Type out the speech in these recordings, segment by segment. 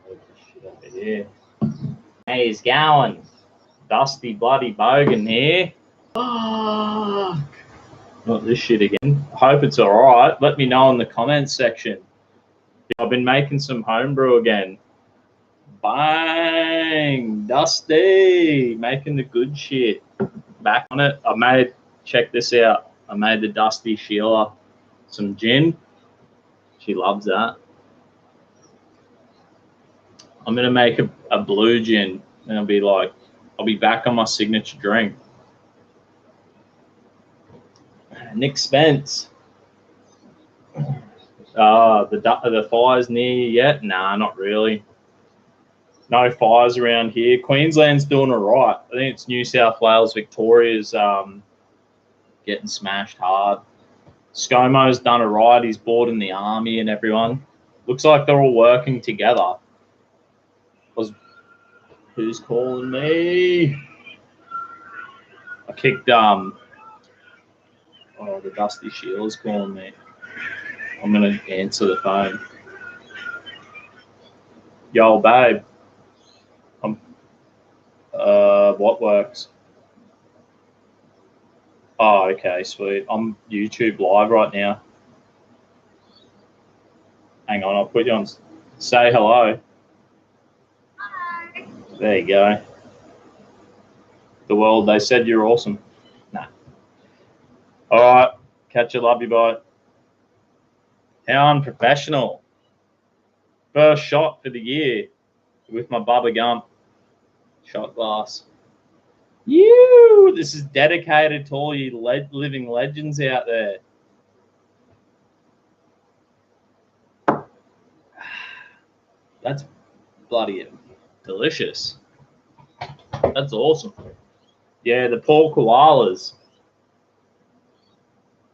Move this shit over here. Hey, he's going. Dusty bloody bogan here. Fuck. Not this shit again. I hope it's alright. Let me know in the comments section. I've been making some homebrew again. Bang! Dusty! Making the good shit. Back on it. Check this out. I made the Dusty Sheila some gin. She loves that. I'm going to make a blue gin. And I'll be back on my signature drink. Nick Spence. The fires near you yet? Nah, not really. No fires around here. Queensland's doing all right. I think it's New South Wales, Victoria's getting smashed hard. ScoMo's done all right. He's bored in the army and everyone. Looks like they're all working together. Who's calling me? I kicked the Dusty Sheila's calling me. I'm gonna answer the phone. Yo, babe. What works? Oh, okay, sweet. I'm YouTube live right now. Hang on, I'll put you on. Say hello. Hi. There you go. The world, they said you're awesome. Nah. All right. Catch you. Love you. Bye. How unprofessional. First shot for the year with my Bubba Gump shot glass. You. This is dedicated to all you living legends out there. That's bloody delicious. That's awesome. Yeah, the poor koalas.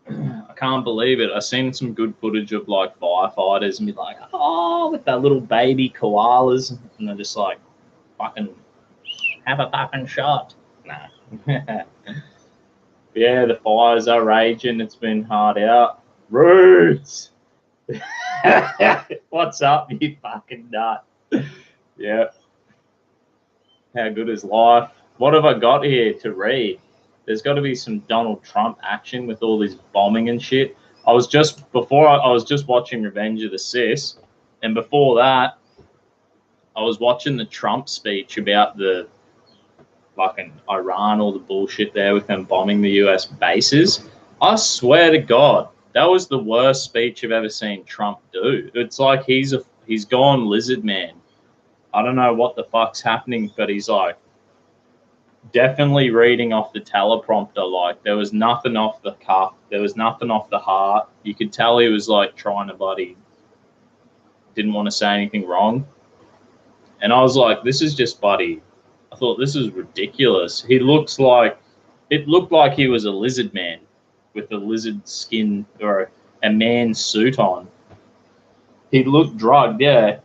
I can't believe it. I've seen some good footage of like firefighters and be like, oh, with that little baby koalas, and they're just like, fucking have a fucking shot. Nah. Yeah, the fires are raging. It's been hard out. Roots. What's up, you fucking nut? Yeah. How good is life? What have I got here to read? There's got to be some Donald Trump action with all this bombing and shit. I was just watching Revenge of the Sis, and before that, I was watching the Trump speech about the fucking Iran, all the bullshit there with them bombing the US bases. I swear to God, that was the worst speech I've ever seen Trump do. It's like he's gone lizard man. I don't know what the fuck's happening, but he's like definitely reading off the teleprompter. Like there was nothing off the cuff. There was nothing off the heart. You could tell he was like trying to didn't want to say anything wrong. And I was like, this is just I thought this is ridiculous. It looked like he was a lizard man with a lizard skin or a man's suit on. He looked drugged, yeah.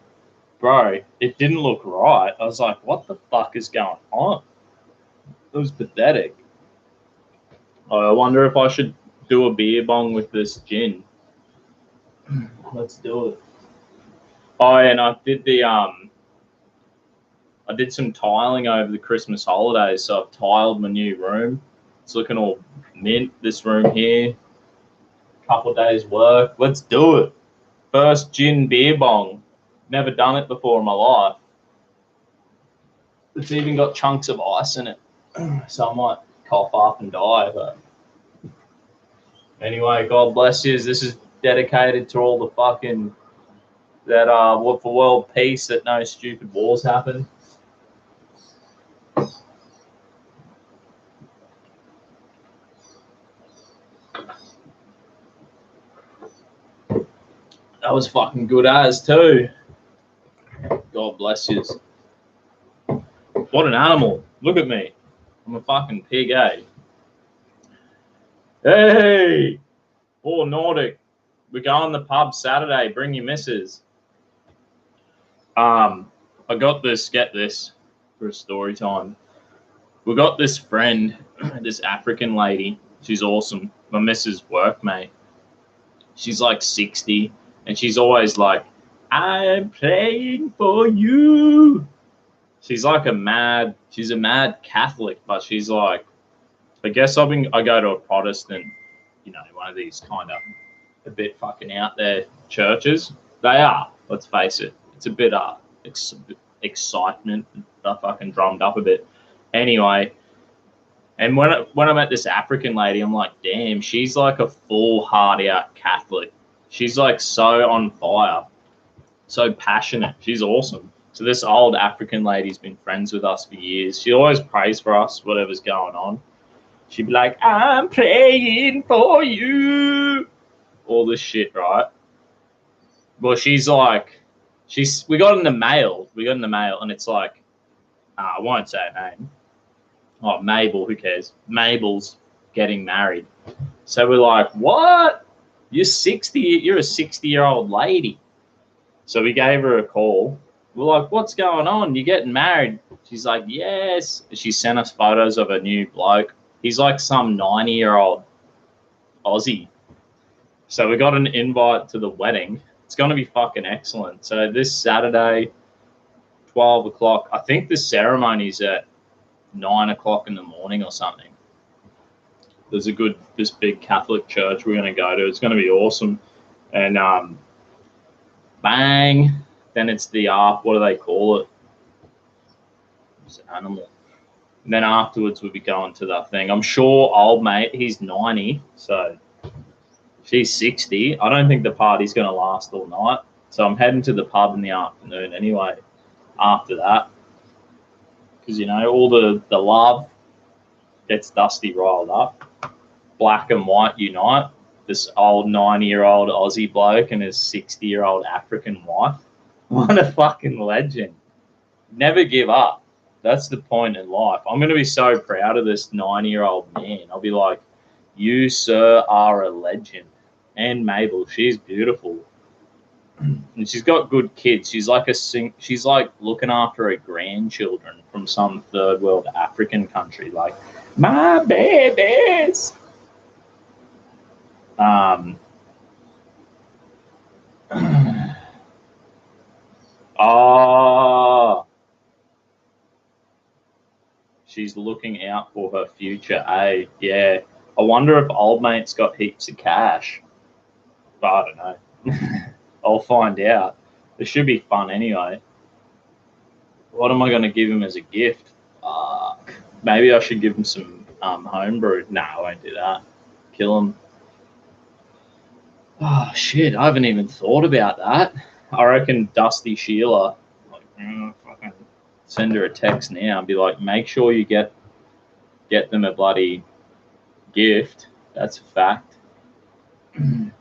Bro, it didn't look right. I was like, what the fuck is going on? It was pathetic. I wonder if I should do a beer bong with this gin. Let's do it. Oh, and I did some tiling over the Christmas holidays, so I've tiled my new room. It's looking all mint, this room here. Couple days work. Let's do it. First gin beer bong. Never done it before in my life. It's even got chunks of ice in it, so I might cough up and die. But anyway, God bless you. This is dedicated to all the fucking for world peace, that no stupid wars happen. That was fucking good as too. God bless you. What an animal. Look at me. I'm a fucking pig, eh? Hey! Oh, Nordic. We go on the pub Saturday. Bring your missus. I got this. Get this for a story time. We got this friend, this African lady. She's awesome. My missus' workmate. She's like 60, and she's always like I'm praying for you. She's like she's a mad Catholic, but she's like, I guess I go to a Protestant, one of these kind of a bit fucking out there churches. They are, let's face it. It's a bit excitement. They're fucking drummed up a bit. Anyway, and when I met this African lady, I'm like, damn, she's like a full hard out Catholic. She's like so on fire, so passionate. She's awesome. So this old African lady's been friends with us for years. She always prays for us, whatever's going on. She'd be like, I'm praying for you. All this shit, right? Well, she's like, we got in the mail, and it's like, I won't say her name. Oh, Mabel, who cares? Mabel's getting married. So we're like, what? You're a 60-year-old lady. So we gave her a call. We're like, what's going on? You're getting married? She's like, yes. She sent us photos of a new bloke. He's like some 90-year-old Aussie. So we got an invite to the wedding. It's going to be fucking excellent. So this Saturday, 12 o'clock, I think the ceremony's at 9 o'clock in the morning or something. There's this big Catholic church we're going to go to. It's going to be awesome. And bang, then it's the what do they call it? It's an animal. And then afterwards we'll be going to that thing. I'm sure old mate, he's 90, so she's 60. I don't think the party's going to last all night. So I'm heading to the pub in the afternoon anyway, after that. Because, all the love gets Dusty riled up. Black and white unite. This old 90-year-old Aussie bloke and his 60-year-old African wife. What a fucking legend. Never give up. That's the point in life. I'm going to be so proud of this 90-year-old man. I'll be like, you, sir, are a legend. And Mabel, she's beautiful. And she's got good kids. She's like looking after her grandchildren from some third world African country. Like, my babies. She's looking out for her future, eh? Yeah. I wonder if old mate's got heaps of cash. But I don't know. I'll find out. It should be fun anyway. What am I going to give him as a gift? Maybe I should give him some homebrew. No, I won't do that. Kill him. Oh, shit. I haven't even thought about that. I reckon Dusty Sheila, fucking send her a text now and be like, make sure you get them a bloody gift. That's a fact.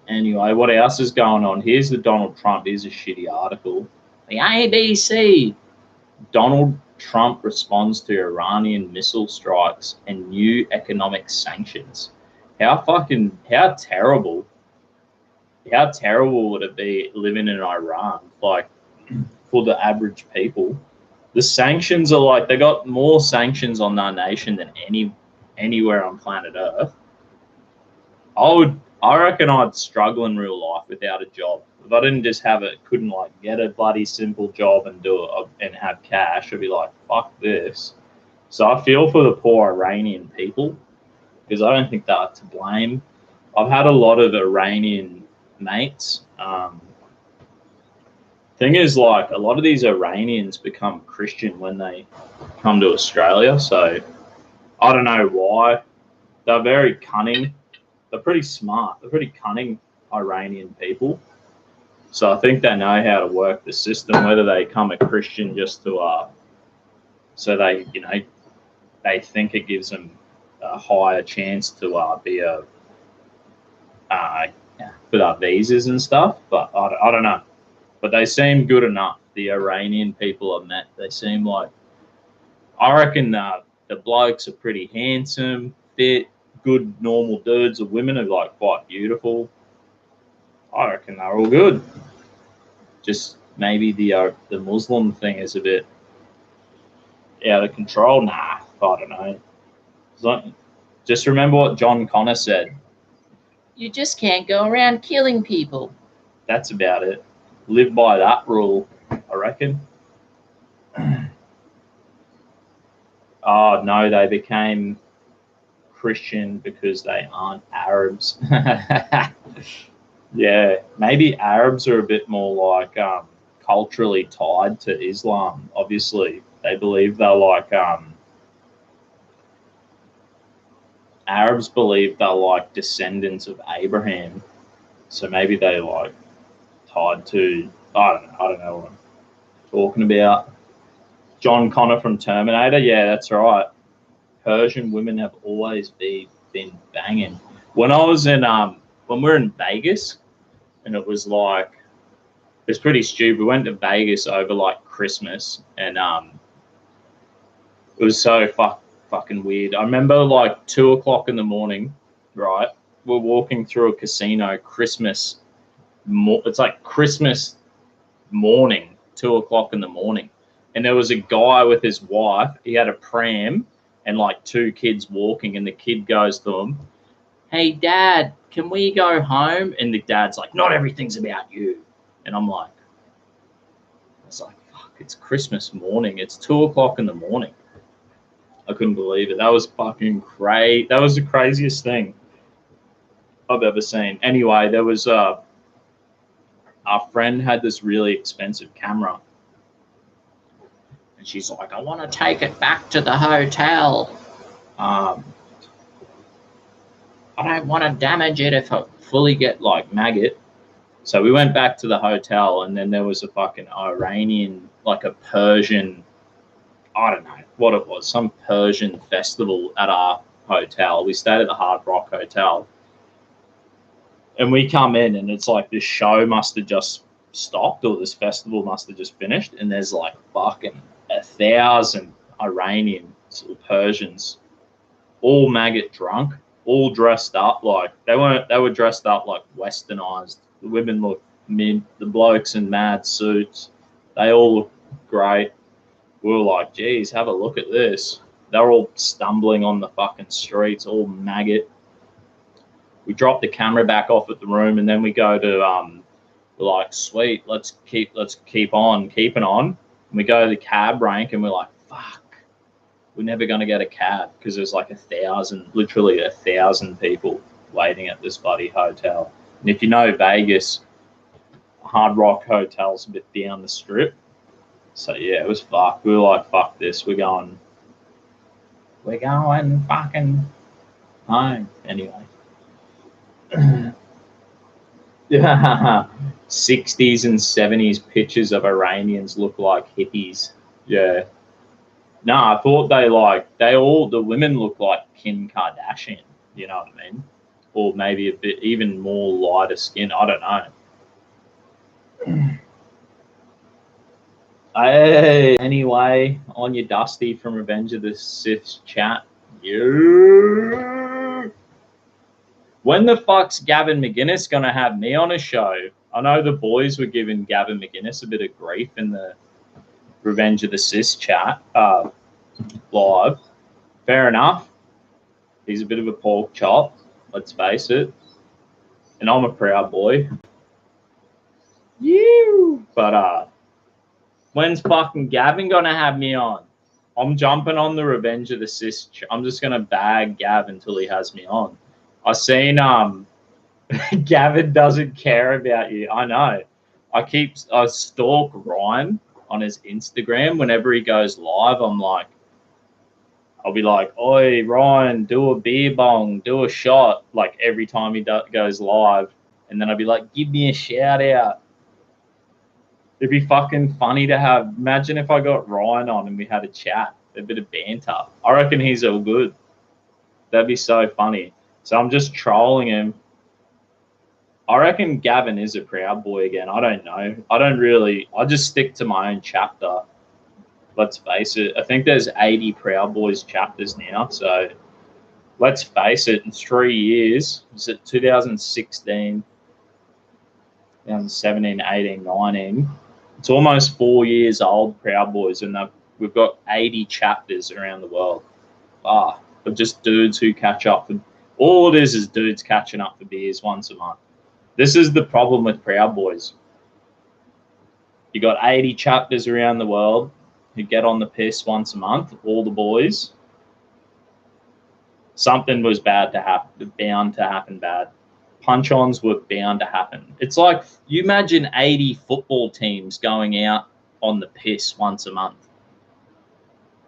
Anyway, what else is going on? Here's the Donald Trump. Here's a shitty article. The ABC. Donald Trump responds to Iranian missile strikes and new economic sanctions. How terrible would it be living in Iran, like, for the average people? The sanctions are like, they got more sanctions on their nation than anywhere on planet Earth. I reckon I'd struggle in real life without a job. If I didn't just couldn't get a bloody simple job and do it and have cash, I'd be like, fuck this. So I feel for the poor Iranian people because I don't think they're to blame. I've had a lot of Iranian mates. Thing is, like, a lot of these Iranians become Christian when they come to Australia. So I don't know why. They're very cunning. They're pretty smart. They're pretty cunning Iranian people. So I think they know how to work the system, whether they become a Christian just to, so they, they think it gives them a higher chance to be for their visas and stuff. But I don't know. But they seem good enough. The Iranian people I've met, they seem like, I reckon the blokes are pretty handsome, fit, good, normal dudes. The women are quite beautiful. I reckon they're all good. Just maybe the Muslim thing is a bit out of control. Nah, I don't know. Just remember what John Connor said. You just can't go around killing people. That's about it. live by that rule, I reckon. Oh, no, they became Christian because they aren't Arabs. Yeah, maybe Arabs are a bit more like culturally tied to Islam. Obviously, they believe they're like Arabs believe they're like descendants of Abraham. So maybe they like tied to I don't know what I'm talking about. John Connor from Terminator. Yeah, that's right. Persian women have always been banging. When I was in when we were in Vegas, and it was like it's pretty stupid. We went to Vegas over like Christmas, and it was so fucking weird. I remember like 2 o'clock in the morning, right? We're walking through a casino. It's like Christmas morning, 2 o'clock in the morning, and there was a guy with his wife. He had a pram and like two kids walking, and the kid goes to him, "Hey, Dad, can we go home?" And the dad's like, "Not everything's about you." And I was like, "Fuck! It's Christmas morning. It's 2 o'clock in the morning." I couldn't believe it. That was fucking crazy. That was the craziest thing I've ever seen. Anyway, there was our friend had this really expensive camera, and she's like, "I want to take it back to the hotel. I don't want to damage it if I fully get like maggot." So we went back to the hotel, and then there was a fucking Iranian, like a Persian, I don't know what it was, some Persian festival at our hotel. We stayed at the Hard Rock Hotel. And we come in, and it's like this show must have just stopped, or this festival must have just finished. And there's like fucking 1,000 Iranians or Persians, all maggot drunk, all dressed up like they were dressed up like westernized. The women look mid, the blokes in mad suits. They all look great. We were like, geez, have a look at this. They're all stumbling on the fucking streets, all maggot. We drop the camera back off at the room, and then we go to we're like, sweet, let's keep on keeping on. And we go to the cab rank, and we're like, fuck, we're never gonna get a cab because there's like literally 1,000 people waiting at this bloody hotel. And if you know Vegas, Hard Rock Hotel's a bit down the strip. So yeah, it was fucked. We were like, fuck this, we're going fucking home anyway. Yeah, 60s and 70s pictures of Iranians look like hippies. Yeah. No, I thought the women look like Kim Kardashian, you know what I mean? Or maybe a bit even more lighter skin. I don't know. Hey, anyway, on your Dusty from Revenge of the Sith chat. Yeah. When the fuck's Gavin McInnes gonna have me on a show? I know the boys were giving Gavin McInnes a bit of grief in the Revenge of the Sith chat live. Fair enough. He's a bit of a pork chop, let's face it. And I'm a proud boy. You. But when's fucking Gavin gonna have me on? I'm jumping on the Revenge of the Sith. I'm just gonna bag Gav until he has me on. I seen Gavin doesn't care about you. I know. I stalk Ryan on his Instagram whenever he goes live. I'll be like, "Oi, Ryan, do a beer bong, do a shot," like every time he goes live. And then I'll be like, "Give me a shout out." It'd be fucking funny to have. Imagine if I got Ryan on and we had a chat, a bit of banter. I reckon he's all good. That'd be so funny. So I'm just trolling him. I reckon Gavin is a Proud Boy again. I don't know. I just stick to my own chapter. Let's face it. I think there's 80 Proud Boys chapters now. So let's face it, in 3 years, is it 2016, 2017, 18, 19? It's almost 4 years old, Proud Boys, and we've got 80 chapters around the world. Of just dudes who catch up. All it is dudes catching up for beers once a month. This is the problem with Proud Boys. You got 80 chapters around the world who get on the piss once a month, all the boys. Something was bound to happen bad. Punch-ons were bound to happen. It's like, you imagine 80 football teams going out on the piss once a month.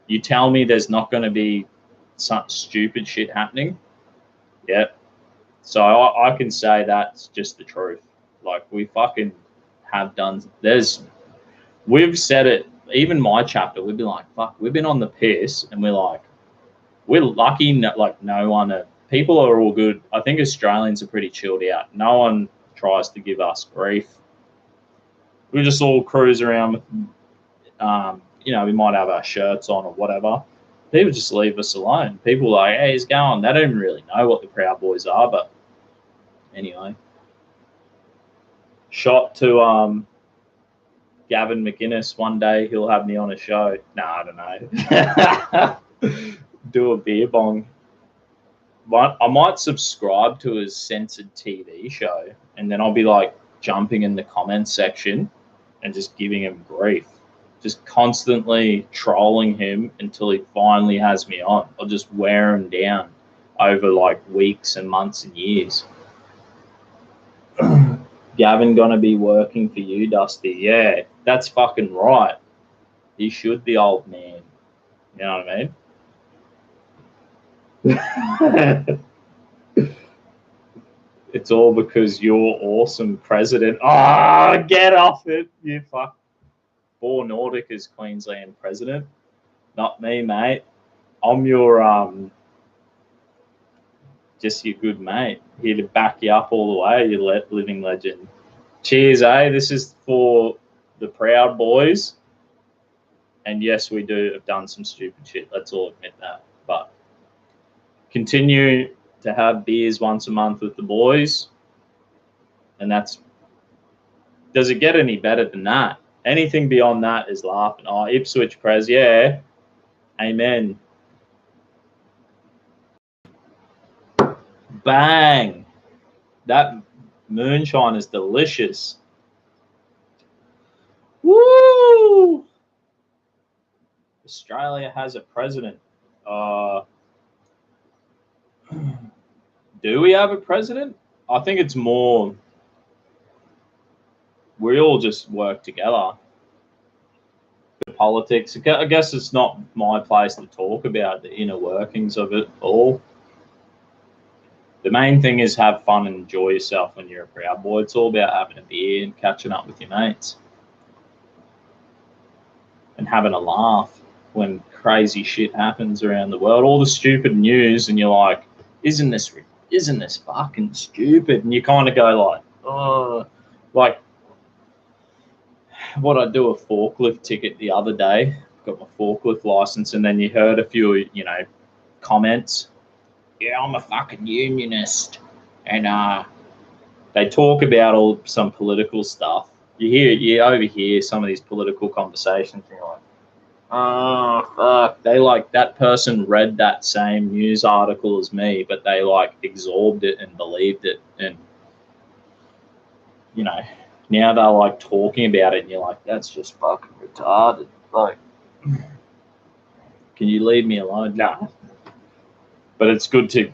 You tell me there's not going to be some stupid shit happening? Yep. So I can say that's just the truth. Like, we fucking have done. We've said it. Even my chapter, we'd be like, fuck, we've been on the piss, and we're like, we're lucky. No one. People are all good. I think Australians are pretty chilled out. No one tries to give us grief. We just all cruise around with, we might have our shirts on or whatever. People just leave us alone. People are like, hey, he's going. They don't even really know what the Proud Boys are, but anyway. Shot to Gavin McInnes. One day he'll have me on a show. Nah, I don't know. Do a beer bong. I might subscribe to his censored TV show, and then I'll be like jumping in the comments section and just giving him grief. Just constantly trolling him until he finally has me on. I'll just wear him down over like weeks and months and years. Gavin gonna be working for you, Dusty. Yeah, that's fucking right. He should, the old man. You know what I mean? It's all because you're awesome, president. Oh, get off it, you fuck. Boar Nordic is Queensland president. Not me, mate. I'm your just your good mate. Here to back you up all the way, you living legend. Cheers, eh? This is for the Proud Boys. And yes, we do have done some stupid shit. Let's all admit that. But continue to have beers once a month with the boys. And does it get any better than that? Anything beyond that is laughing. Oh, Ipswich Prez, yeah. Amen. Bang. That moonshine is delicious. Woo! Australia has a president. Do we have a president? I think it's more we all just work together. The politics, I guess it's not my place to talk about the inner workings of it all. The main thing is have fun and enjoy yourself when you're a Proud Boy. It's all about having a beer and catching up with your mates and having a laugh when crazy shit happens around the world. All the stupid news, and you're like, isn't this fucking stupid? And you kind of go like, oh, like, what I do a forklift ticket the other day, got my forklift license, and then you heard a few, comments. Yeah, I'm a fucking unionist, and they talk about some political stuff. You overhear some of these political conversations, and you're like, oh fuck, they like that person read that same news article as me, but they like absorbed it and believed it, and now they're like talking about it, and you're like, that's just fucking retarded. Like, can you leave me alone? Nah. But it's good to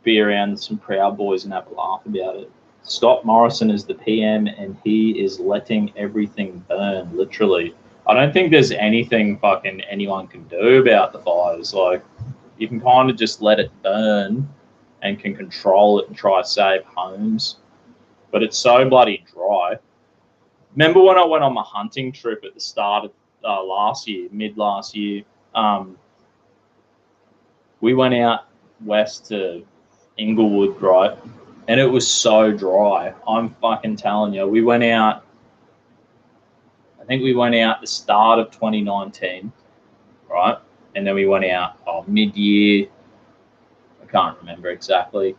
be around some Proud Boys and have a laugh about it. Scott Morrison is the PM, and he is letting everything burn, literally. I don't think there's anything fucking anyone can do about the fires. Like, you can kind of just let it burn and can control it and try to save homes. But it's so bloody dry. Remember when I went on my hunting trip at the start of mid last year? We went out west to Inglewood, right? And it was so dry. I'm fucking telling you. We went out, I think we went out the start of 2019, right? And then we went out mid-year. I can't remember exactly.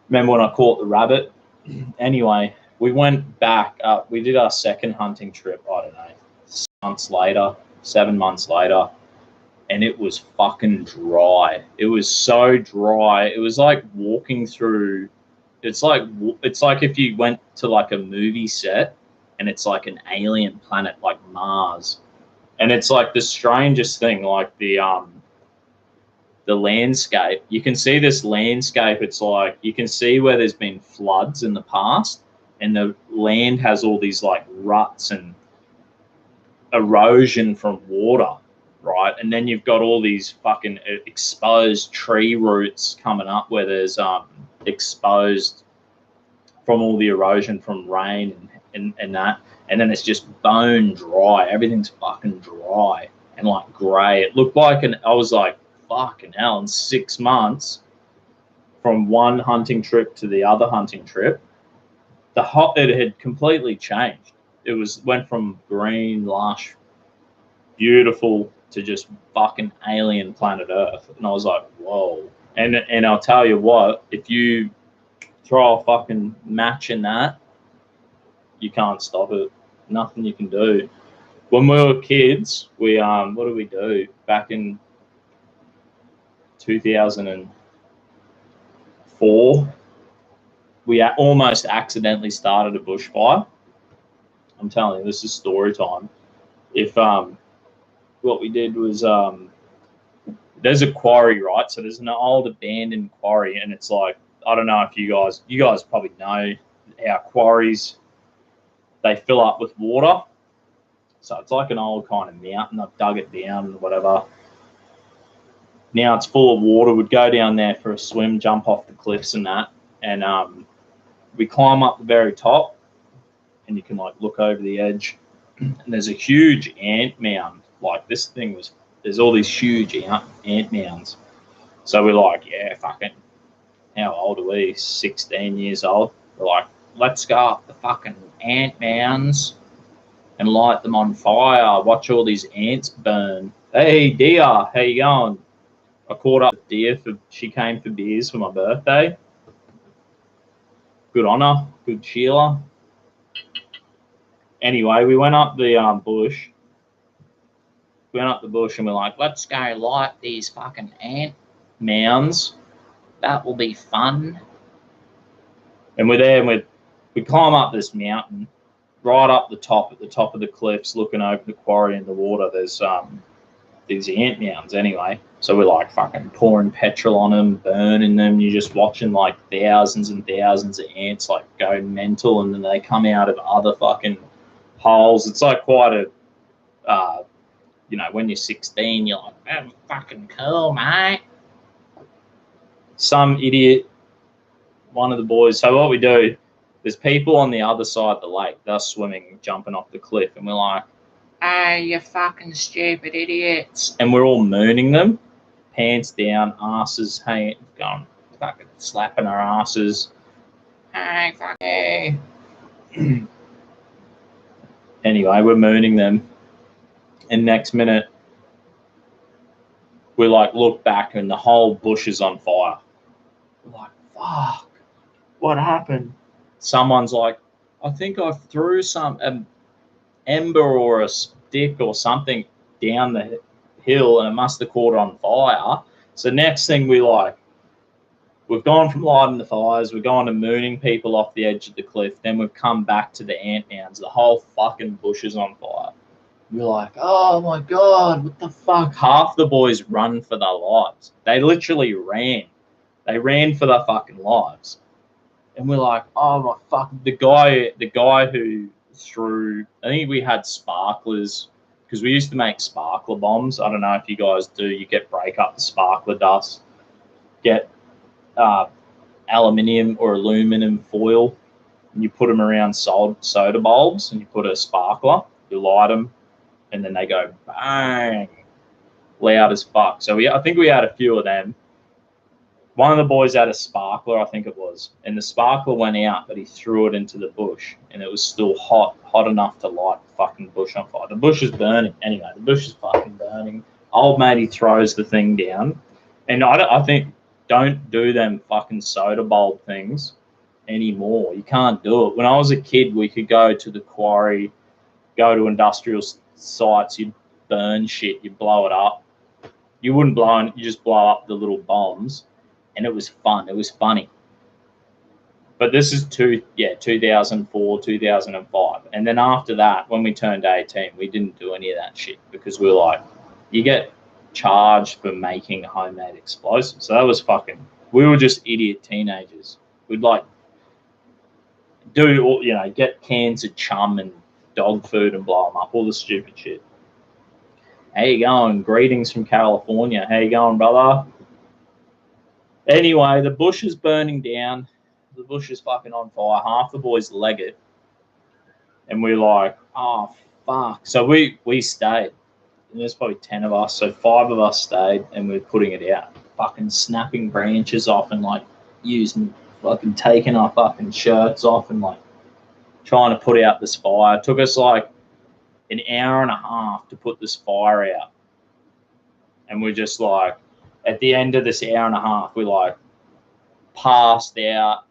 Remember when I caught the rabbit? Anyway, we went back up. We did our second hunting trip, I don't know, 7 months later. And it was fucking dry. It was so dry. It was like walking through. It's like if you went to like a movie set and it's like an alien planet like Mars. And it's like the strangest thing, like the landscape. You can see this landscape. It's like you can see where there's been floods in the past, and the land has all these like ruts and erosion from water, right? And then you've got all these fucking exposed tree roots coming up where there's exposed from all the erosion from rain and that. And then it's just bone dry. Everything's fucking dry and like grey. It looked like I was like, fucking hell, in 6 months from one hunting trip to the other hunting trip, it had completely changed. It went from green, lush, beautiful to just fucking alien planet Earth. And I was like, whoa. And I'll tell you what, if you throw a fucking match in that, you can't stop it. Nothing you can do. When we were kids, we what did we do back in 2004? We almost accidentally started a bushfire. I'm telling you, this is story time. If what we did was there's a quarry, right? So there's an old abandoned quarry, and it's like, I don't know if you guys probably know how quarries, they fill up with water. So it's like an old kind of mountain. I've dug it down and whatever. Now it's full of water. We'd go down there for a swim, jump off the cliffs and that. And we climb up the very top, and you can like look over the edge. And there's a huge ant mound. Like this thing there's all these huge ant mounds. So we're like, yeah, fucking, how old are we? 16 years old. We're like, let's go up the fucking ant mounds and light them on fire. Watch all these ants burn. Hey, Dia, how you going? I caught up with Dia she came for beers for my birthday. Good on her. Good Sheila. Anyway, we went up the bush. We went up the bush and we're like, let's go light these fucking ant mounds. That will be fun. And we're there and we climb up this mountain, right up the top, at the top of the cliffs, looking over the quarry and the water. There's these ant mounds anyway. So we're like fucking pouring petrol on them, burning them. You're just watching like thousands and thousands of ants like go mental, and then they come out of other fucking holes. It's like quite a, when you're 16, you're like, oh, fucking cool, mate. Some idiot, one of the boys. So what we do, there's people on the other side of the lake. They're swimming, jumping off the cliff, and we're like, hey, you fucking stupid idiots. And we're all mooning them, pants down, asses hanging, going, fucking slapping our asses. Hey, fuck hey. Anyway, we're mooning them. And next minute, we like look back and the whole bush is on fire. We're like, fuck, what happened? Someone's like, I think I threw some ember or a stick or something down the hill and it must have caught on fire. So next thing we've gone from lighting the fires, we've gone to mooning people off the edge of the cliff, then we've come back to the ant mounds. The whole fucking bush is on fire. We're like, oh my God, what the fuck? Half the boys run for their lives. They literally ran. They ran for their fucking lives. And we're like, oh my fuck. The guy who threw, I think we had sparklers, because we used to make sparkler bombs. I don't know if you guys do. You break up the sparkler dust, get aluminium or aluminum foil, and you put them around soda bulbs, and you put a sparkler, you light them, and then they go bang, loud as fuck. So I think we had a few of them. One of the boys had a sparkler, I think it was, and the sparkler went out, but he threw it into the bush, and it was still hot enough to light the fucking bush on fire. The bush is burning. Anyway, the bush is fucking burning. Old matey throws the thing down, and I think don't do them fucking soda bulb things anymore. You can't do it. When I was a kid, we could go to the quarry, go to industrial sites, you'd burn shit, you'd blow it up. You wouldn't blow it, you just blow up the little bombs, and it was fun. It was funny. But this is 2004, 2005. And then after that, when we turned 18, we didn't do any of that shit because we were like, you get charged for making homemade explosives. So that was fucking, we were just idiot teenagers. We'd like do, get cans of chum and dog food and blow them up, all the stupid shit. How you going? Greetings from California. How you going, brother? Anyway, the bush is burning down. The bush is fucking on fire. Half the boys leg it. And we're like, oh, fuck. So we stayed. And there's probably 10 of us. So 5 of us stayed and we're putting it out. Fucking snapping branches off and like fucking taking our fucking shirts off and like trying to put out this fire. It took us like an hour and a half to put this fire out. And we're just like, at the end of this hour and a half, we're like passed out.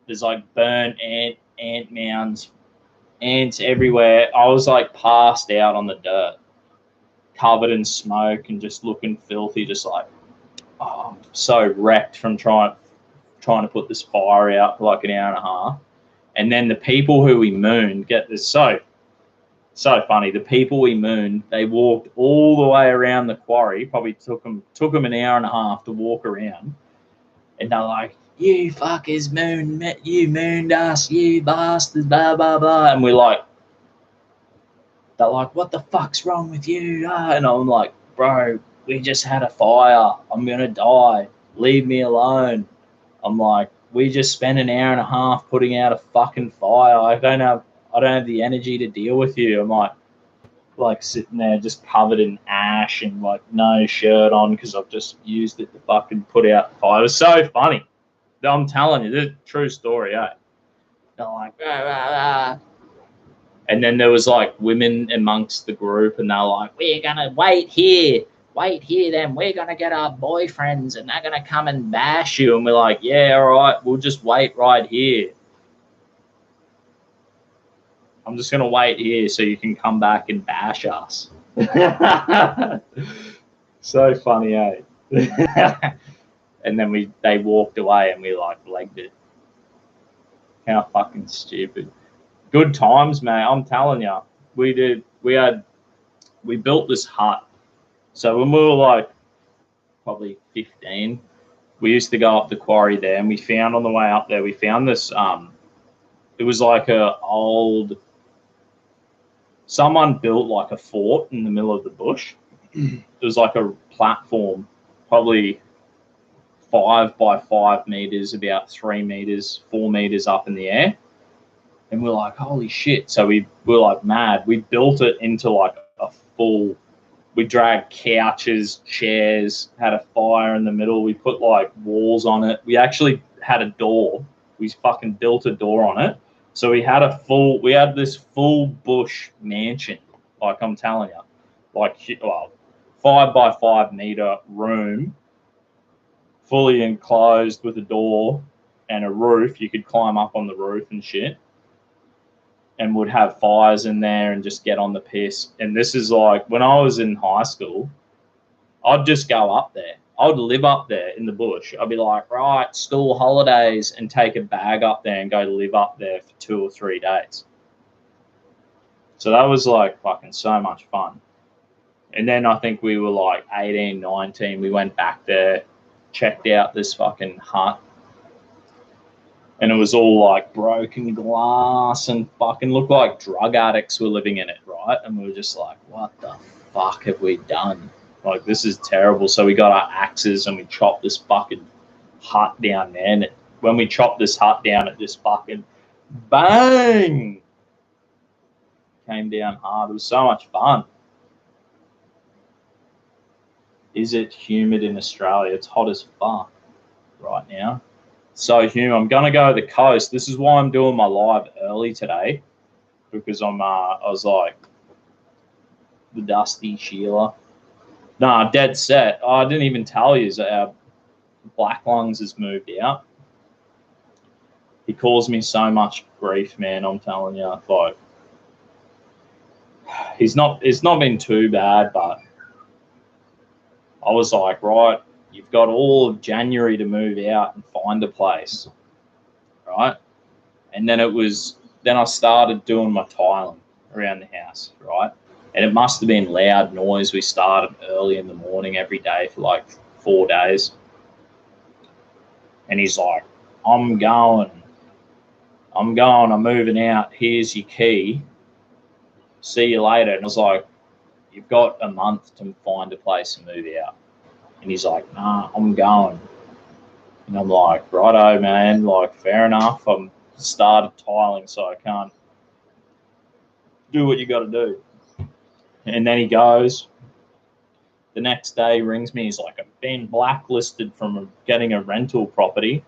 There's like burnt ant mounds, ants everywhere. I was like passed out on the dirt, covered in smoke and just looking filthy, just like, oh, I'm so wrecked from trying to put this fire out for like an hour and a half. And then the people who we mooned, get this, so funny. The people we mooned, they walked all the way around the quarry. Probably took them an hour and a half to walk around. And they're like, you fuckers mooned us, you bastards, blah, blah, blah. And we're like, they're like, what the fuck's wrong with you? And I'm like, bro, we just had a fire. I'm going to die. Leave me alone. I'm like, we just spent an hour and a half putting out a fucking fire. I don't have the energy to deal with you. I'm like sitting there just covered in ash and like no shirt on because I've just used it to fucking put out the fire. It was so funny. I'm telling you, this is a true story, eh? They're like, rah, rah, rah. And then there was like women amongst the group and they're like, we're going to wait here, then we're going to get our boyfriends and they're going to come and bash you. And we're like, yeah, all right, we'll just wait right here. I'm just going to wait here so you can come back and bash us. So funny, eh? And then they walked away and we like legged it. How fucking stupid. Good times, man. I'm telling you. We built this hut. So when we were like probably 15, we used to go up the quarry there and we found on the way up there, we found this, it was like someone built like a fort in the middle of the bush. It was like a platform, probably 5 by 5 meters, about 3 meters, 4 meters up in the air. And we're like, holy shit. So we were like mad. We built it into like a full, we dragged couches, chairs, had a fire in the middle. We put like walls on it. We actually had a door. We fucking built a door on it. So we had this full bush mansion. Like I'm telling you, like 5 by 5 meter room, fully enclosed with a door and a roof. You could climb up on the roof and shit. And would have fires in there and just get on the piss. And this is like, when I was in high school, I'd just go up there. I would live up there in the bush. I'd be like, right, school holidays, and take a bag up there and go live up there for 2 or 3 days. So that was like fucking so much fun. And then I think we were like 18, 19. We went back there, checked out this fucking hut. And it was all like broken glass and fucking looked like drug addicts were living in it, right? And we were just like, what the fuck have we done? Like, this is terrible. So we got our axes and we chopped this fucking hut down there. And when we chopped this hut down, it just fucking bang came down hard. It was so much fun. Is it humid in Australia? It's hot as fuck right now. So humid. I'm gonna go to the coast. This is why I'm doing my live early today, because I was like the Dusty Sheila. Nah, dead set. I didn't even tell you that our Black Lungs has moved out. He caused me so much grief, man. I'm telling you, like it's not been too bad, but I was like, right, you've got all of January to move out and find a place. right? And then then I started doing my tiling around the house, right? And it must have been loud noise. We started early in the morning every day for like 4 days. And he's like, I'm moving out. Here's your key. See you later. And I was like, you've got a month to find a place and move out. And he's like, nah, I'm going. And I'm like, righto, man. Like, fair enough. I'm started tiling, so I can't do what you got to do. And then he goes. The next day, he rings me. He's like, I've been blacklisted from getting a rental property.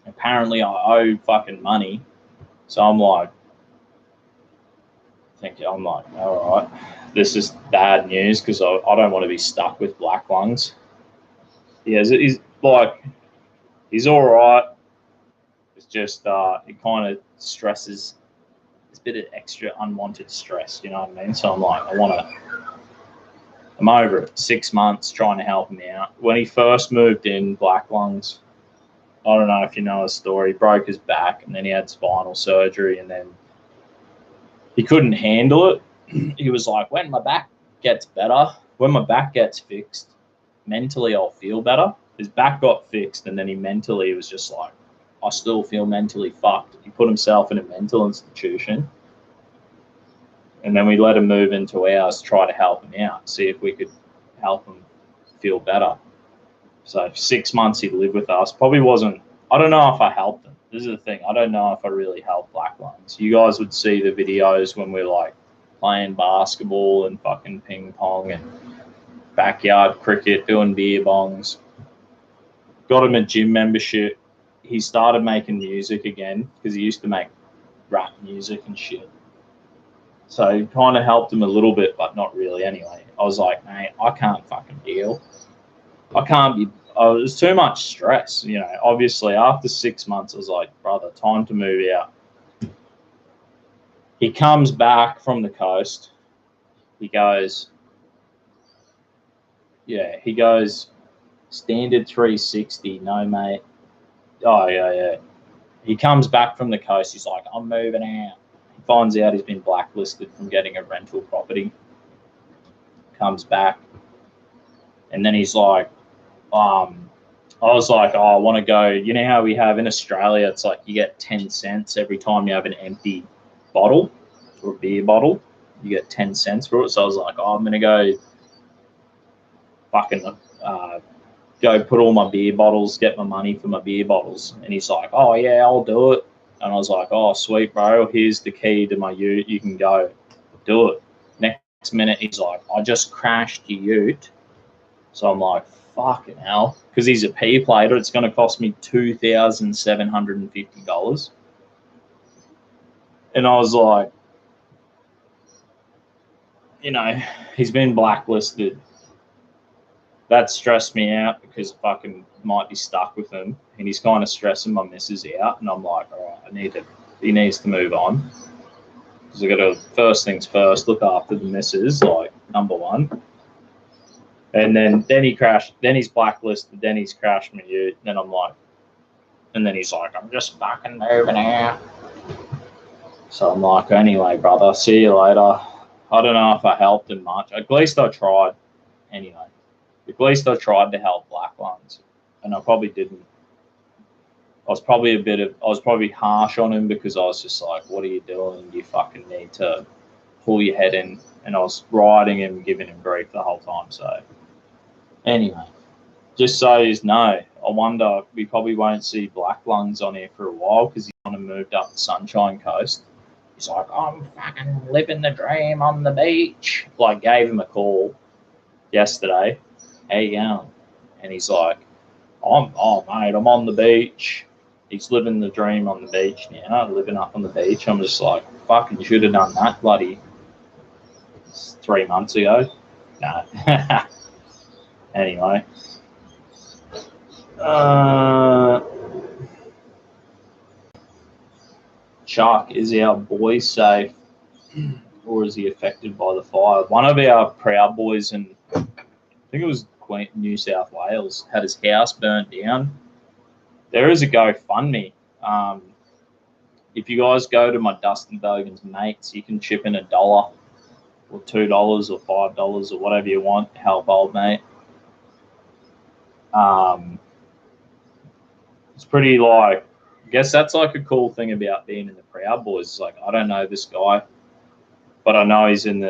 Apparently, I owe fucking money. So I'm like, all right, this is bad news because I don't want to be stuck with black lungs. Yeah, he's like, he's all right. It's just it kind of stresses. It's a bit of extra unwanted stress, you know what I mean? So I'm like, I'm over it. 6 months trying to help him out. When he first moved in, black lungs, I don't know if you know his story, he broke his back and then he had spinal surgery and then he couldn't handle it. He was like, when my back gets better, when my back gets fixed, mentally I'll feel better. His back got fixed and then he mentally was just like, I still feel mentally fucked. He put himself in a mental institution. And then we let him move into ours to try to help him out, see if we could help him feel better. So 6 months he lived with us. Probably wasn't, I don't know if I helped him. This is the thing. I don't know if I really helped black lungs. You guys would see the videos when we're like playing basketball and fucking ping pong and backyard cricket, doing beer bongs. Got him a gym membership. He started making music again because he used to make rap music and shit. So it kind of helped him a little bit, but not really anyway. I was like, mate, I can't fucking deal. I can't be, it was too much stress, you know. Obviously, after 6 months, I was like, brother, time to move out. He comes back from the coast. He goes, standard 360, no, mate. Oh, yeah. He comes back from the coast. He's like, I'm moving out. He finds out he's been blacklisted from getting a rental property. Comes back. And then he's like, I was like, I want to go. You know how we have in Australia, it's like you get 10 cents every time you have an empty bottle or a beer bottle. You get 10 cents for it. So I was like, I'm going to go fucking go put all my beer bottles, get my money for my beer bottles. And he's like, oh, yeah, I'll do it. And I was like, oh, sweet, bro. Here's the key to my ute. You can go do it. Next minute, he's like, I just crashed your ute. So I'm like, fucking hell. Because he's a P plater, it's going to cost me $2,750. And I was like, you know, he's been blacklisted. That stressed me out because I fucking might be stuck with him. And he's kind of stressing my missus out. And I'm like, all right, he needs to move on. Because I got to, first things first, look after the missus, like, number one. And then he crashed, then he's blacklisted, then he's crashed my ute. Then I'm like, and then he's like, I'm just fucking moving out. So I'm like, anyway, brother, see you later. I don't know if I helped him much. At least I tried. Anyway, at least I tried to help black lungs. And I probably didn't. I was probably harsh on him because I was just like, what are you doing? You fucking need to pull your head in. And I was riding him, giving him grief the whole time. So anyway, just so you know, I wonder, we probably won't see black lungs on here for a while because he kind of moved up the Sunshine Coast. He's like, I'm fucking living the dream on the beach. Like, gave him a call yesterday. How you going? And he's like, mate, I'm on the beach. He's living the dream on the beach now, living up on the beach. I'm just like, fucking should have done that bloody 3 months ago. No. Anyway. Chuck, is our boy safe or is he affected by the fire? One of our Proud Boys in, I think it was New South Wales, had his house burnt down. There is a GoFundMe If you guys go to my Dusty Bogan's mates, you can chip in $1 or $2 or $5 or whatever you want to help old mate. It's pretty like, I guess that's like a cool thing about being in the Proud Boys. It's like, I don't know this guy, but I know he's in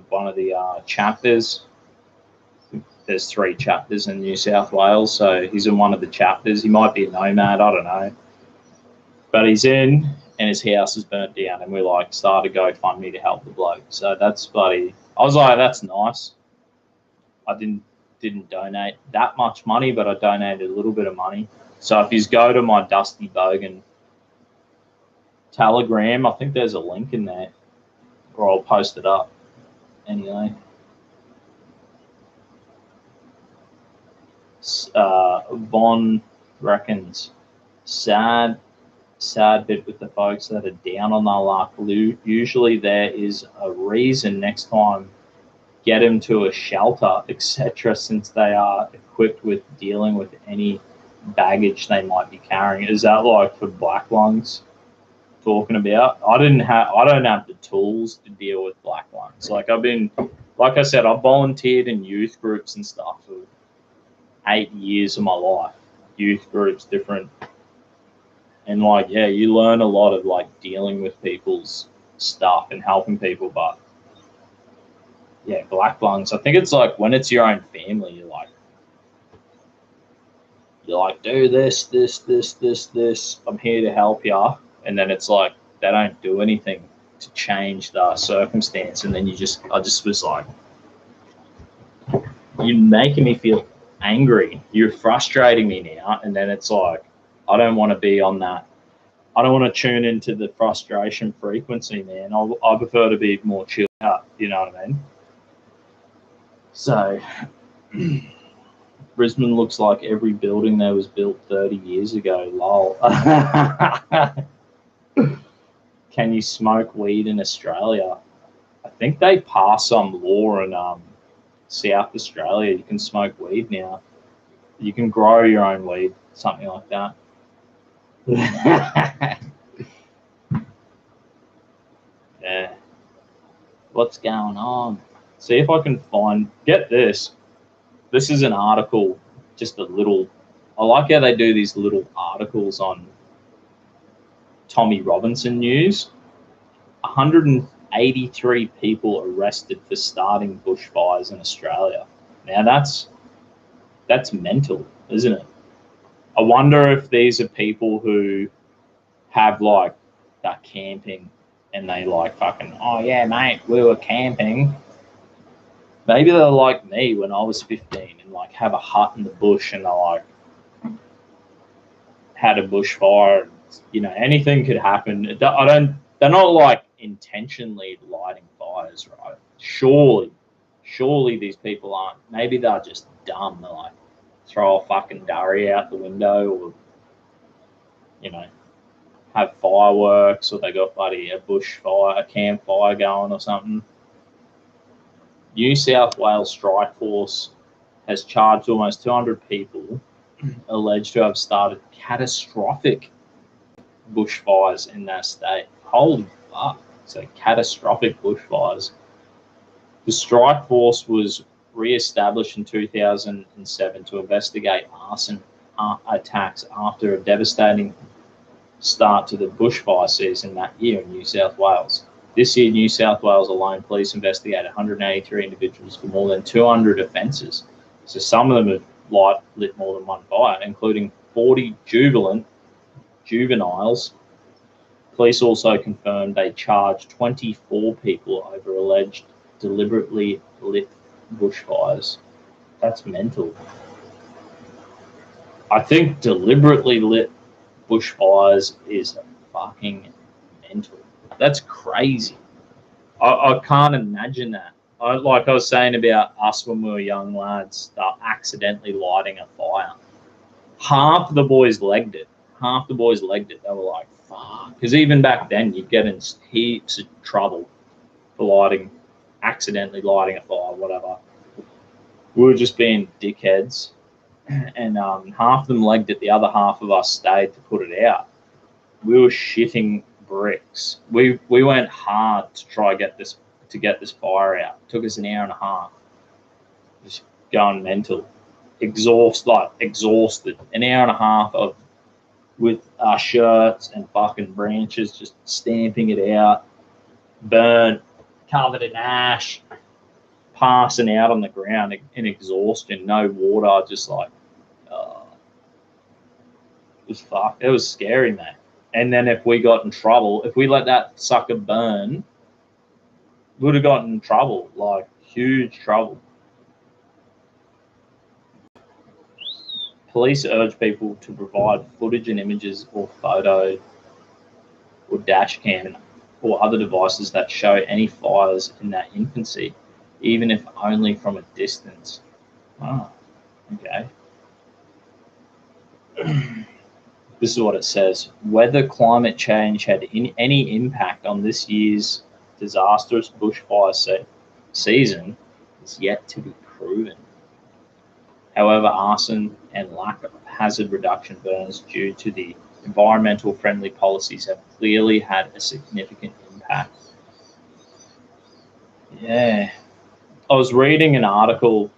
one of the chapters. There's 3 chapters in New South Wales, so he's in one of the chapters. He might be a nomad, I don't know. But he's in, and his house is burnt down, and we like started GoFundMe to help the bloke. So that's buddy. I was like, that's nice. I didn't donate that much money, but I donated a little bit of money. So if you go to my Dusty Bogan Telegram, I think there's a link in there, or I'll post it up. Anyway. Von reckons, sad bit with the folks that are down on their luck. Usually there is a reason next time. Get them to a shelter, etc., since they are equipped with dealing with any baggage they might be carrying. Is that like for black lungs talking about? I don't have the tools to deal with black lungs. Like I said, I've volunteered in youth groups and stuff for 8 years of my life. Youth groups, different, and like, yeah, you learn a lot of like dealing with people's stuff and helping people, but yeah, black lungs. I think it's like when it's your own family, you're like, do this. I'm here to help you, and then it's like they don't do anything to change the circumstance, and then I just was like, you're making me feel angry. You're frustrating me now, and then it's like, I don't want to be on that. I don't want to tune into the frustration frequency, man. I prefer to be more chilled out. You know what I mean? So, Brisbane looks like every building there was built 30 years ago. Lol. Can you smoke weed in Australia? I think they passed some law in South Australia. You can smoke weed now. You can grow your own weed, something like that. Yeah. What's going on? See if I can get this. This is an article, just a little. I like how they do these little articles on Tommy Robinson news. 183 people arrested for starting bushfires in Australia. Now that's mental, isn't it? I wonder if these are people who have like that camping and they like fucking, oh yeah, mate, we were camping. Maybe they're like me when I was 15 and like have a hut in the bush and they like had a bushfire. You know, anything could happen. They're not like intentionally lighting fires, right? Surely these people aren't. Maybe they're just dumb. They're like, throw a fucking durry out the window, or, you know, have fireworks, or they got a bushfire, a campfire going or something. New South Wales Strike Force has charged almost 200 people alleged to have started catastrophic bushfires in that state. Holy fuck. So catastrophic bushfires. The Strike Force was re-established in 2007 to investigate arson attacks after a devastating start to the bushfire season that year in New South Wales. This year, New South Wales alone, police investigated 183 individuals for more than 200 offences. So some of them have lit more than one fire, including 40 juveniles. Police also confirmed they charged 24 people over alleged deliberately lit bushfires. That's mental. I think deliberately lit bushfires is fucking mental. That's crazy. I can't imagine that. Like I was saying about us when we were young lads, accidentally lighting a fire. Half the boys legged it. They were like, fuck. Because even back then, you'd get in heaps of trouble for accidentally lighting a fire, whatever. We were just being dickheads. And half of them legged it. The other half of us stayed to put it out. we were shitting bricks. We went hard to try get this fire out. It took us an hour and a half. Just going mental, exhausted. An hour and a half of with our shirts and fucking branches, just stamping it out, burnt, covered in ash, passing out on the ground in exhaustion, no water, just like, it was fucked. It was scary, man. And then if we got in trouble, if we let that sucker burn, we would have gotten in trouble, like huge trouble. Police urge people to provide footage and images or photo or dash cam or other devices that show any fires in their infancy, even if only from a distance. Oh, okay. This is what it says. Whether climate change had any impact on this year's disastrous bushfire season is yet to be proven. However, arson and lack of hazard reduction burns due to the environmental friendly policies have clearly had a significant impact. Yeah. I was reading an article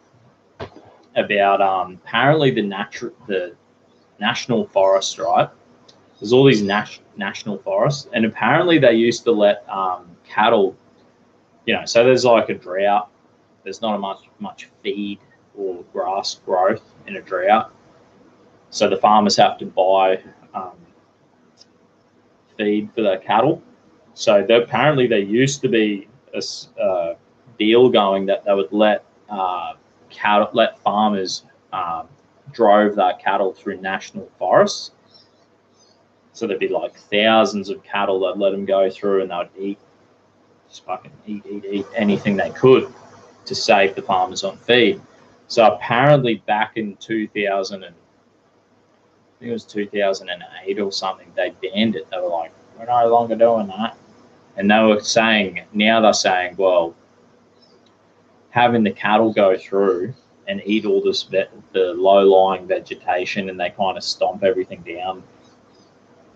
about apparently the national forest, right? There's all these national forests, and apparently they used to let cattle, so there's like a drought. There's not much feed or grass growth in a drought, so the farmers have to buy feed for their cattle. So apparently there used to be a deal going that they would let farmers drove their cattle through national forests. So there'd be like thousands of cattle that let them go through, and they'd just fucking eat anything they could to save the farmers on feed. So apparently back in 2000, I think it was 2008 or something, they banned it. They were like, we're no longer doing that. And they're saying, well, having the cattle go through and eat all this the low-lying vegetation, and they kind of stomp everything down.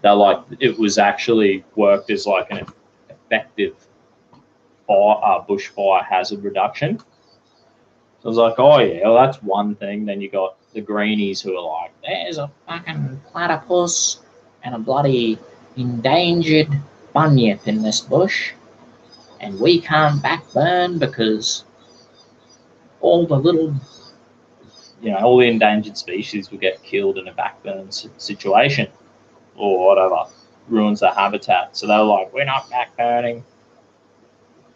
They're like, it was actually worked as like an effective bushfire hazard reduction. So I was like, oh yeah, well that's one thing. Then you got the greenies who are like, there's a fucking platypus and a bloody endangered bunyip in this bush, and we can't backburn because all the endangered species will get killed in a backburn situation or whatever, ruins their habitat. So they were like, we're not backburning.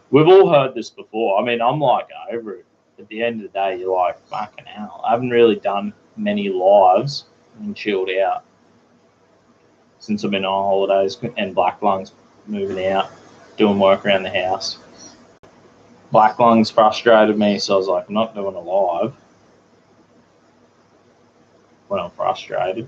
We've all heard this before. I mean, I'm like over it. At the end of the day, you're like, fucking hell. I haven't really done many lives and chilled out since I've been on holidays and Black Lungs moving out, doing work around the house. Black Lungs frustrated me, so I was like, I'm not doing a live when I'm frustrated.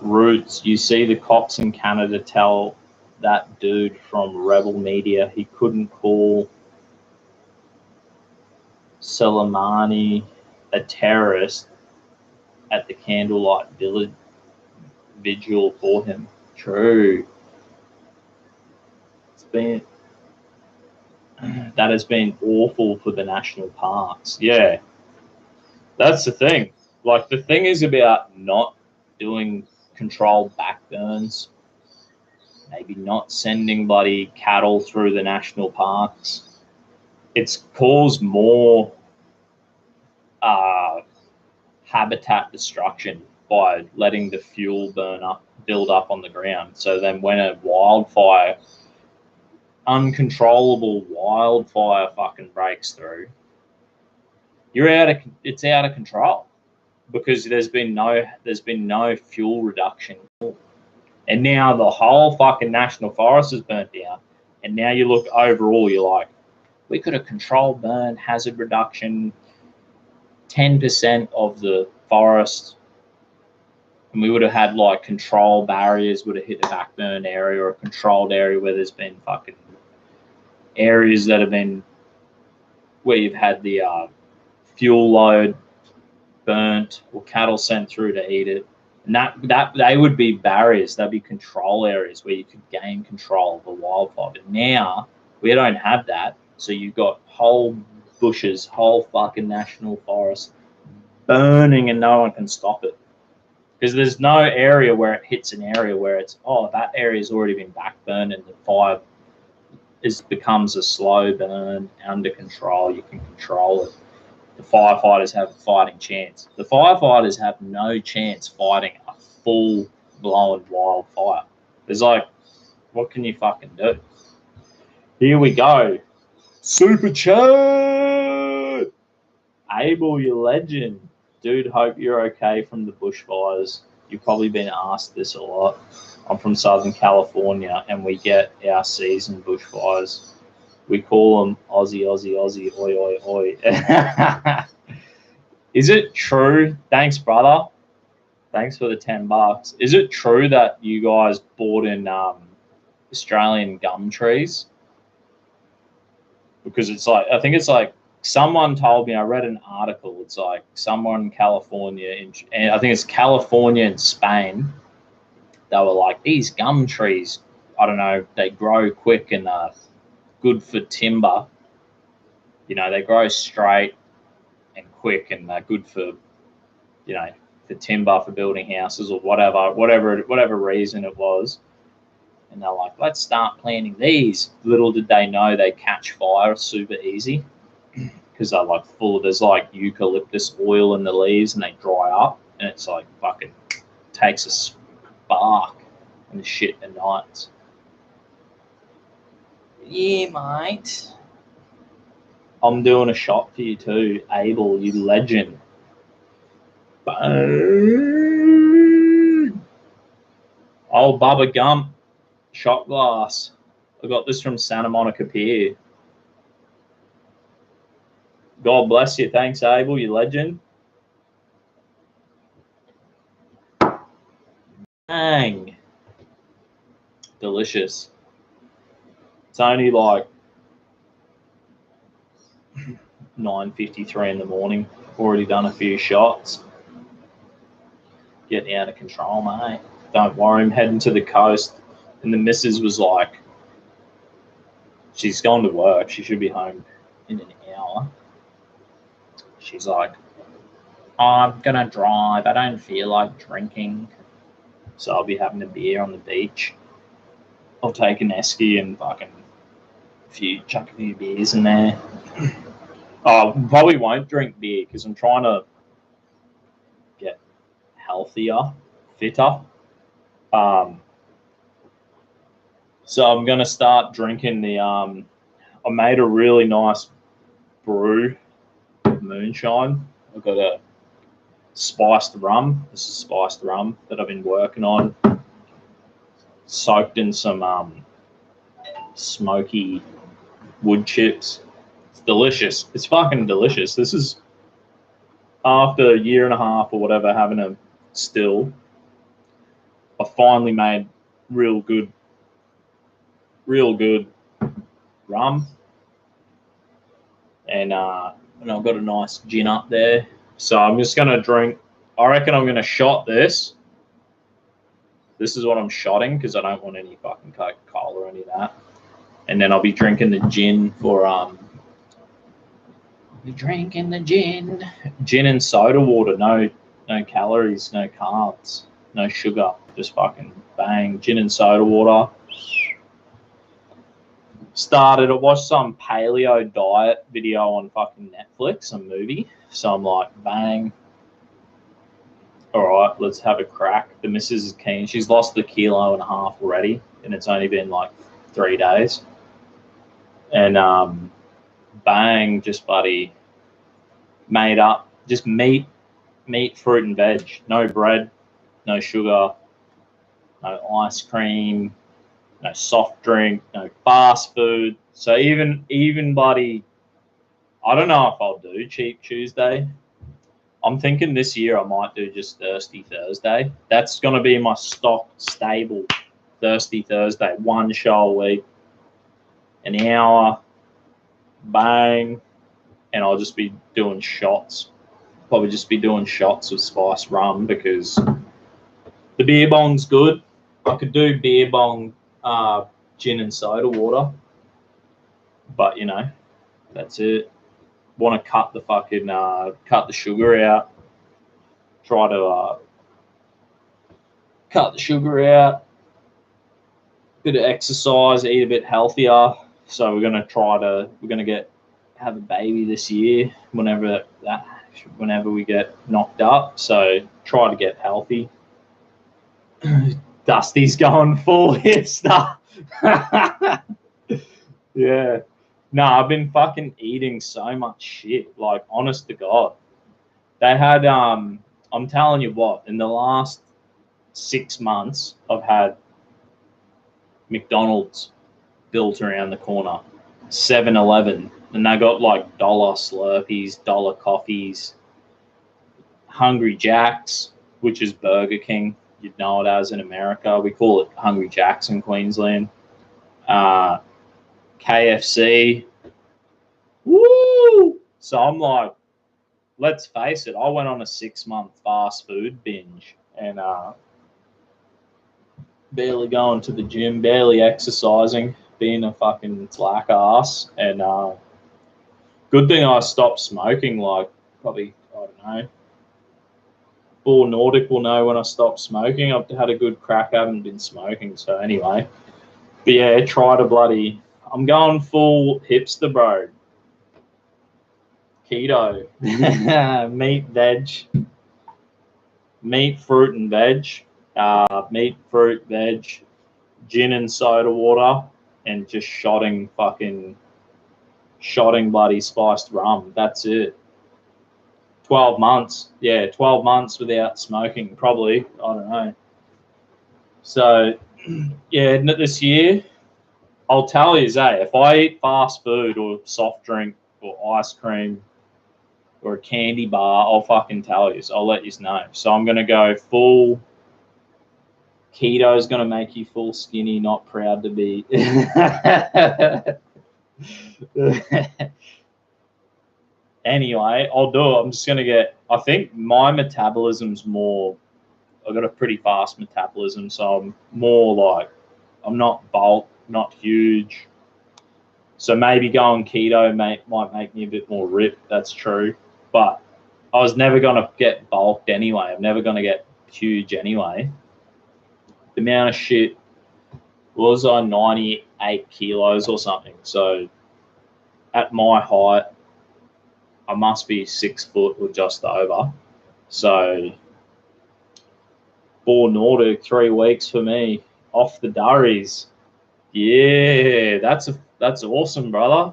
Roots, you see the cops in Canada tell that dude from Rebel Media he couldn't call Soleimani a terrorist at the candlelight vigil for him. True. That has been awful for the national parks. Yeah, that's the thing. Like, the thing is about not doing controlled backburns, maybe not sending bloody cattle through the national parks. It's caused more habitat destruction by letting the fuel build up on the ground. So then when a uncontrollable wildfire fucking breaks through, it's out of control because there's been no fuel reduction. And now the whole fucking national forest is burnt down. And now you look overall, you're like, we could have controlled burn, hazard reduction, 10% of the forest, and we would have had like control barriers would have hit the backburn area, or a controlled area where there's been fucking areas that have been where you've had the fuel load burnt or cattle sent through to eat it. And that they would be barriers. They'd be control areas where you could gain control of the wildfire. But now we don't have that. So you've got whole bushes, whole fucking national forest burning, and no one can stop it. Because there's no area where it hits an area where it's, oh, that area's already been backburned and the fire becomes a slow burn under control. You can control it. The firefighters have a fighting chance. The firefighters have no chance fighting a full-blown wildfire. There's like, what can you fucking do? Here we go. Super chat! Abel, you legend. Dude, hope you're okay from the bushfires. You've probably been asked this a lot. I'm from Southern California, and we get our season bushfires. We call them Aussie, Aussie, Aussie, oi, oi, oi. Is it true? Thanks, brother. Thanks for the $10. Is it true that you guys bought in Australian gum trees? Because it's like, I think it's like, someone told me, I read an article, it's like someone in California, and I think it's California and Spain, they were like, these gum trees, I don't know, they grow quick and good for timber. You know, they grow straight and quick, and they're good for, you know, for timber, for building houses or whatever reason it was. And they're like, let's start planting these. Little did they know they catch fire super easy, because they're like full of, there's like eucalyptus oil in the leaves, and they dry up, and it's like fucking takes a spark and shit ignites. Yeah, mate. I'm doing a shot for you too, Abel, you legend. Boom. Oh, Bubba Gump, shot glass. I got this from Santa Monica Pier. God bless you. Thanks, Abel, you legend. Dang. Delicious. It's only like 9:53 in the morning. Already done a few shots. Getting out of control, mate. Don't worry, I'm heading to the coast. And the missus was like, she's gone to work. She should be home in an hour. She's like, oh, I'm going to drive. I don't feel like drinking. So I'll be having a beer on the beach. I'll take an esky and fucking chuck a few beers in there. Oh, probably won't drink beer because I'm trying to get healthier, fitter. So I'm going to start drinking the, I made a really nice brew of moonshine. I've got a spiced rum. This is spiced rum that I've been working on. Soaked in some smoky wood chips. It's delicious. It's fucking delicious. This is after a year and a half or whatever having a still. I finally made real good rum. And I've got a nice gin up there. So I'm just going to drink. I reckon I'm going to shot this. This is what I'm shotting because I don't want any fucking Coca-Cola or any of that. And then I'll be drinking the gin for gin and soda water. No calories, no carbs, no sugar. Just fucking bang, gin and soda water. I watched some paleo diet video on fucking Netflix, a movie. So I'm like, bang. All right, let's have a crack. The missus is keen. She's lost 1.5 kilos already, and it's only been like 3 days. And bang, just buddy, made up, just meat, fruit, and veg. No bread, no sugar, no ice cream, no soft drink, no fast food. So even buddy, I don't know if I'll do Cheap Tuesday. I'm thinking this year I might do just Thirsty Thursday. That's going to be my stock stable, Thirsty Thursday. 1 show a week, an hour, bang, and I'll just be doing shots Probably just be doing shots of spiced rum because the beer bong's good. I could do beer bong, gin and soda water, but you know, that's it. Want to cut the fucking cut the sugar out. Try to cut the sugar out. Bit of exercise, eat a bit healthier. So we're gonna have a baby this year. Whenever we get knocked up, so try to get healthy. Dusty's going full hipster. Yeah. No, I've been fucking eating so much shit. Like, honest to God. They had, I'm telling you what, in the last 6 months, I've had McDonald's built around the corner, 7-Eleven, and they got like dollar Slurpees, dollar coffees, Hungry Jack's, which is Burger King. You'd know it as in America. We call it Hungry Jack's in Queensland. KFC. Woo! So I'm like, let's face it, I went on a 6-month fast food binge and barely going to the gym, barely exercising, being a fucking slack ass. And good thing I stopped smoking, like probably, I don't know. Bull Nordic will know when I stopped smoking. I've had a good crack, I haven't been smoking. So anyway, but yeah, I'm going full hipster, bro. Keto. Meat, fruit, and veg. Meat, fruit, veg, gin and soda water, and just shotting bloody spiced rum. That's it. 12 months. Yeah, 12 months without smoking, probably. I don't know. So, yeah, this year, I'll tell you, Zay, if I eat fast food or soft drink or ice cream or a candy bar, I'll fucking tell you. So I'll let you know. So I'm going to go full keto is going to make you full skinny, not proud to be. Anyway, I'll do it. I'm just going to I think my metabolism's more, I've got a pretty fast metabolism. So I'm more like, I'm not bulk, not huge. So maybe going keto might make me a bit more ripped. That's true. But I was never going to get bulked anyway. I'm never going to get huge anyway. The amount of shit was on 98 kilos or something. So at my height, I must be 6 foot or just over. So Bull Nordic, 3 weeks for me. Off the durries. Yeah, that's awesome, brother.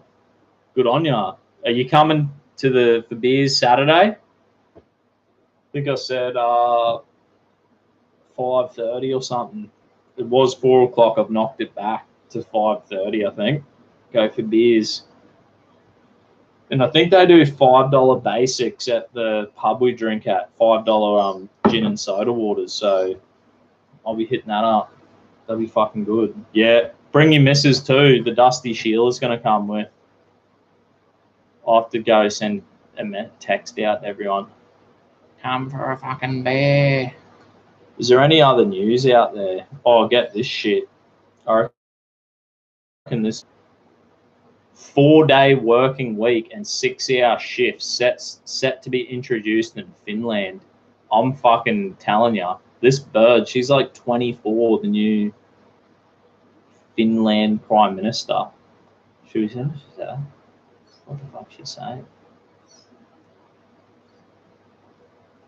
Good on ya. Are you coming to the beers Saturday? I think I said 5:30 or something. It was 4 o'clock. I've knocked it back to 5:30, I think. Go for beers. And I think they do $5 basics at the pub we drink at, $5 gin and soda waters. So I'll be hitting that up. That'll be fucking good. Yeah, bring your missus too. The Dusty Sheila's going to come with. I'll have to go send a text out to everyone. Come for a fucking beer. Is there any other news out there? Oh, get this shit. I reckon this 4-day working week and 6-hour shifts set to be introduced in Finland. I'm fucking telling you, this bird, she's like 24, the new Finland Prime Minister. Should we send her? What the fuck she's saying?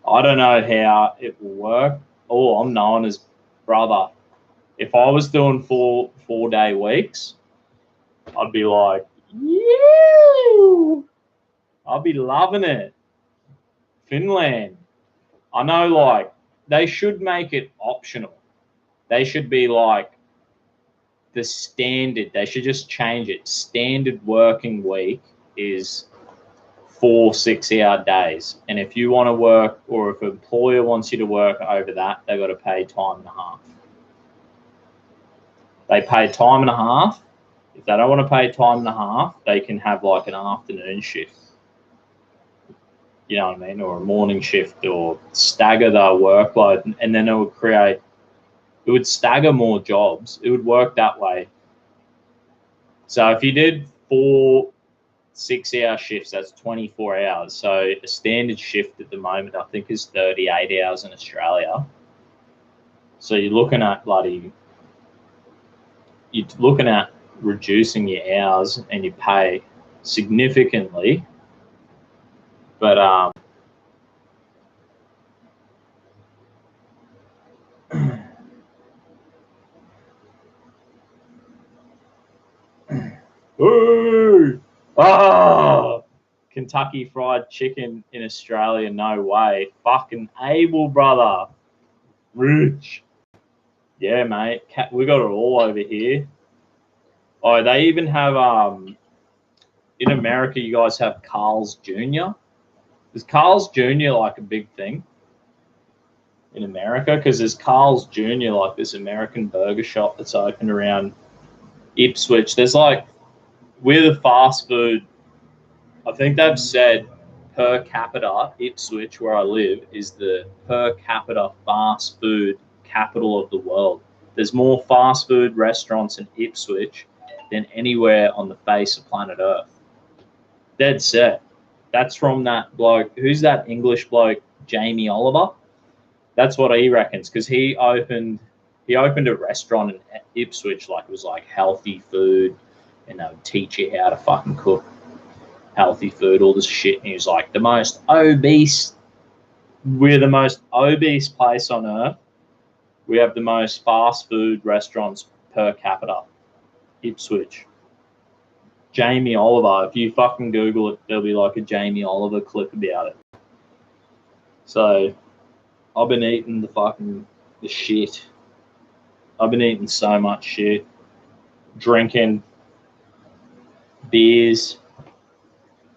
I don't know how it will work. All I'm knowing is, brother, if I was doing 4-day weeks, I'd be like, yeah, I'll be loving it. Finland. I know, like, they should make it optional. They should be like the standard. They should just change it. Standard working week is 4 6-hour days. And if you want to work, or if an employer wants you to work over that, they've got to pay time and a half. They pay time and a half. If they don't want to pay time and a half, they can have like an afternoon shift. you know what I mean, or a morning shift, or stagger their workload, and then it would stagger more jobs. It would work that way. So if you did 4 6-hour shifts, that's 24 hours. So a standard shift at the moment, I think, is 38 hours in Australia. So you're looking at reducing your hours and your pay significantly. But Kentucky Fried Chicken in Australia, no way. Fucking able, brother. Rich. Yeah, mate. We got it all over here. Oh, they even have in America. You guys have Carl's Jr. Is Carl's Jr. like a big thing in America? Because there's Carl's Jr. like this American burger shop that's open around Ipswich. There's like, we're the fast food. I think they've said per capita, Ipswich, where I live, is the per capita fast food capital of the world. There's more fast food restaurants in Ipswich than anywhere on the face of planet Earth. Dead set. That's from that bloke. Who's that English bloke? Jamie Oliver. That's what he reckons, because he opened a restaurant in Ipswich, like it was like healthy food, and they would teach you how to fucking cook healthy food, all this shit. And he was like, we're the most obese place on earth. We have the most fast food restaurants per capita. Ipswich. Jamie Oliver. If you fucking Google it, there'll be like a Jamie Oliver clip about it. So I've been eating the shit. I've been eating so much shit. Drinking beers.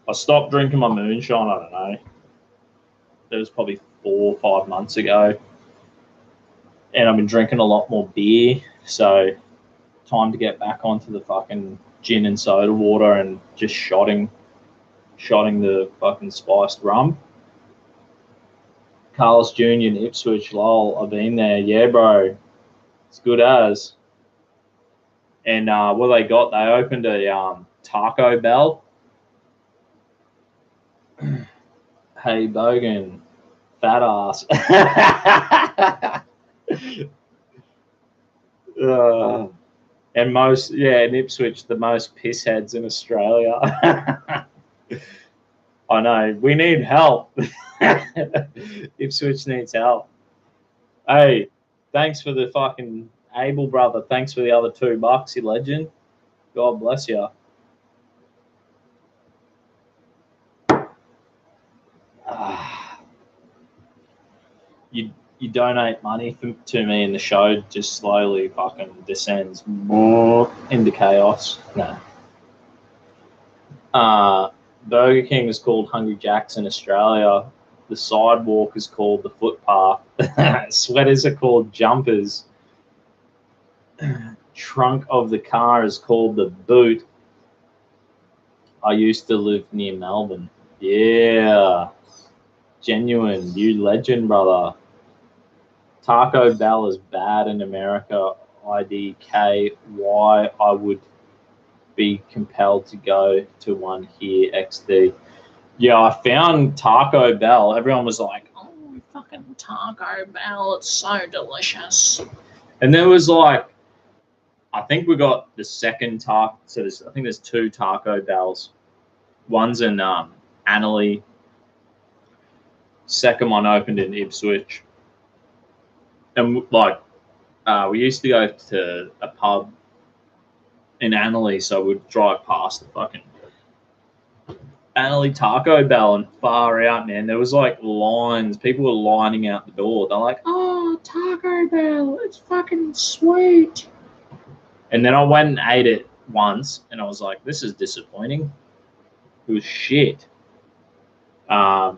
I stopped drinking my moonshine, I don't know. That was probably 4 or 5 months ago. And I've been drinking a lot more beer. So time to get back onto the fucking gin and soda water and just shotting the fucking spiced rum. Carl's Jr. in Ipswich, lol. I've been there. Yeah, bro. It's good as. And what they got, they opened a Taco Bell. Hey, Bogan. Fat ass. And in Ipswich, the most pissheads in Australia. I know. We need help. Ipswich needs help. Hey, thanks for the fucking able, brother. Thanks for the other $2, you legend. God bless you. You donate money to me and the show just slowly fucking descends more into chaos. No. Burger King is called Hungry Jack's in Australia. The sidewalk is called the footpath. Sweaters are called jumpers. Trunk of the car is called the boot. I used to live near Melbourne. Yeah. Genuine. You legend, brother. Taco Bell is bad in America. IDK. Why I would be compelled to go to one here. XD. Yeah, I found Taco Bell. Everyone was like, "Oh, fucking Taco Bell! It's so delicious." And there was like, I think we got the second taco. So I think there's 2 Taco Bells. One's in Annerley. Second one opened in Ipswich. And like, we used to go to a pub in Annerley, so we'd drive past the fucking Annerley Taco Bell, and far out, man, there was like lines. People were lining out the door. They're like, "Oh, Taco Bell, it's fucking sweet." And then I went and ate it once, and I was like, "This is disappointing." It was shit.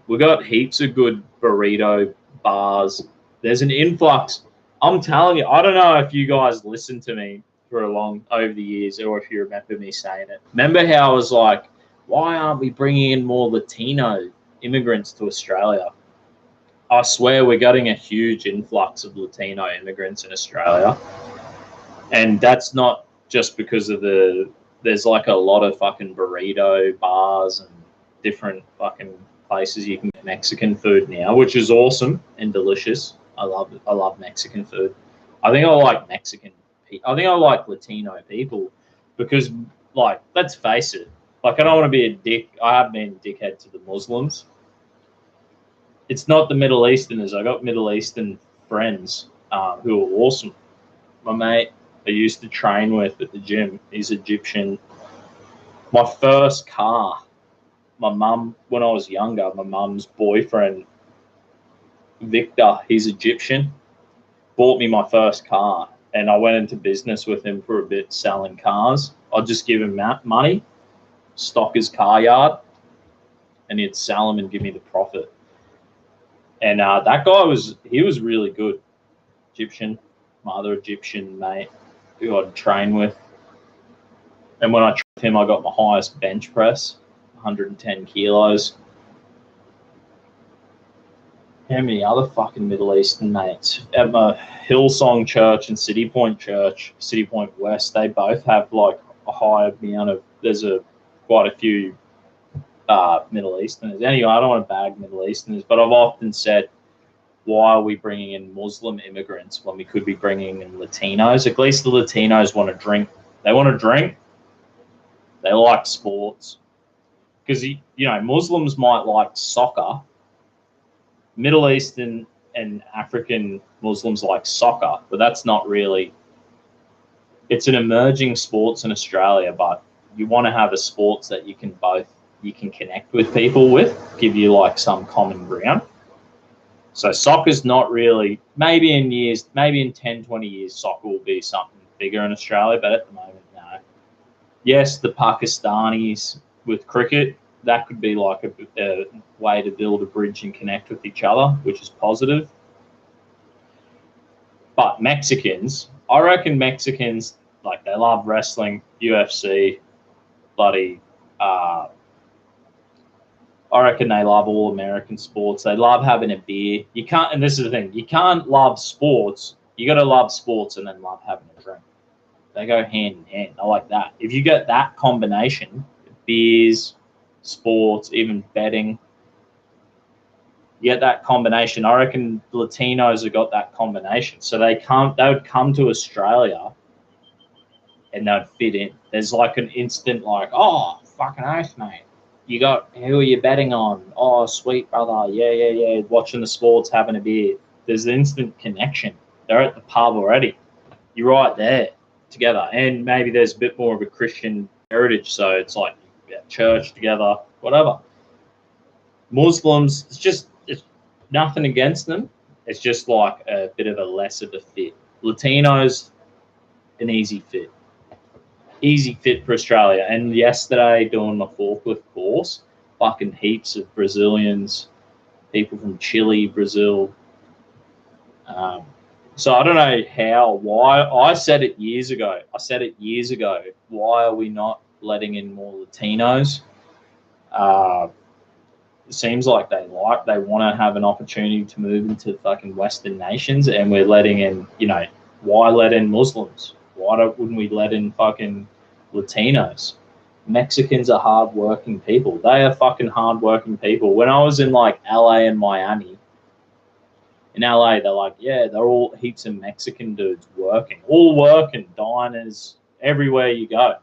We got heaps of good burrito bars. There's an influx. I'm telling you, I don't know if you guys listened to me for over the years, or if you remember me saying it. Remember how I was like, why aren't we bringing in more Latino immigrants to Australia. I swear we're getting a huge influx of Latino immigrants in Australia. And that's not just because of there's like a lot of fucking burrito bars and different fucking places you can get Mexican food now, which is awesome and delicious. I love Mexican food. I think I like Latino people because, like, let's face it, like, I don't want to be a dick. I have been a dickhead to the Muslims. It's not the Middle Easterners. I got Middle Eastern friends who are awesome. My mate I used to train with at the gym, he's Egyptian. My first car, my mum, when I was younger, my mum's boyfriend, Victor, he's Egyptian, bought me my first car. And I went into business with him for a bit selling cars. I'd just give him money, stock his car yard, and he'd sell them and give me the profit. And that guy was really good. Egyptian, my other Egyptian mate who I'd train with. And when I trained with him, I got my highest bench press, 110 kilos. How many other fucking Middle Eastern mates? At my Hillsong Church and City Point Church, City Point West, they both have like a high amount of, quite a few Middle Easterners. Anyway, I don't want to bag Middle Easterners, but I've often said, why are we bringing in Muslim immigrants when we could be bringing in Latinos? At least the Latinos want to drink. They want to drink. They like sports. Because, Muslims might like soccer. Middle Eastern and African Muslims like soccer, but that's not really... It's an emerging sports in Australia, but you want to have a sports that you can connect with people with, give you like some common ground. So soccer's not really, maybe in 10, 20 years, soccer will be something bigger in Australia, but at the moment, no. Yes, the Pakistanis with cricket, that could be like a way to build a bridge and connect with each other, which is positive. But Mexicans, I reckon Mexicans, like, they love wrestling, UFC, bloody... I reckon they love all American sports. They love having a beer. You can't, and this is the thing, you can't love sports. You got to love sports and then love having a drink. They go hand in hand. I like that. If you get that combination, beers, sports, even betting, you get that combination. I reckon Latinos have got that combination. So they would come to Australia and they'd fit in. There's like an instant like, oh, fucking oath, mate. Who are you betting on? Oh, sweet brother. Yeah. Watching the sports, having a beer. There's an instant connection. They're at the pub already. You're right there together. And maybe there's a bit more of a Christian heritage. So it's like church together, whatever. Muslims, it's nothing against them. It's just like a bit of a less of a fit. Latinos, an easy fit. Easy fit for Australia. And yesterday, doing my forklift course, fucking heaps of Brazilians, people from Chile, Brazil. So I don't know why. I said it years ago. Why are we not letting in more Latinos? It seems like they want to have an opportunity to move into fucking Western nations, and we're letting in, why let in Muslims? Why wouldn't we let in fucking Latinos? Mexicans are hardworking people. They are fucking hardworking people. When I was in like LA and Miami, in LA, they're like, yeah, they're all heaps of Mexican dudes all working, diners, everywhere you go.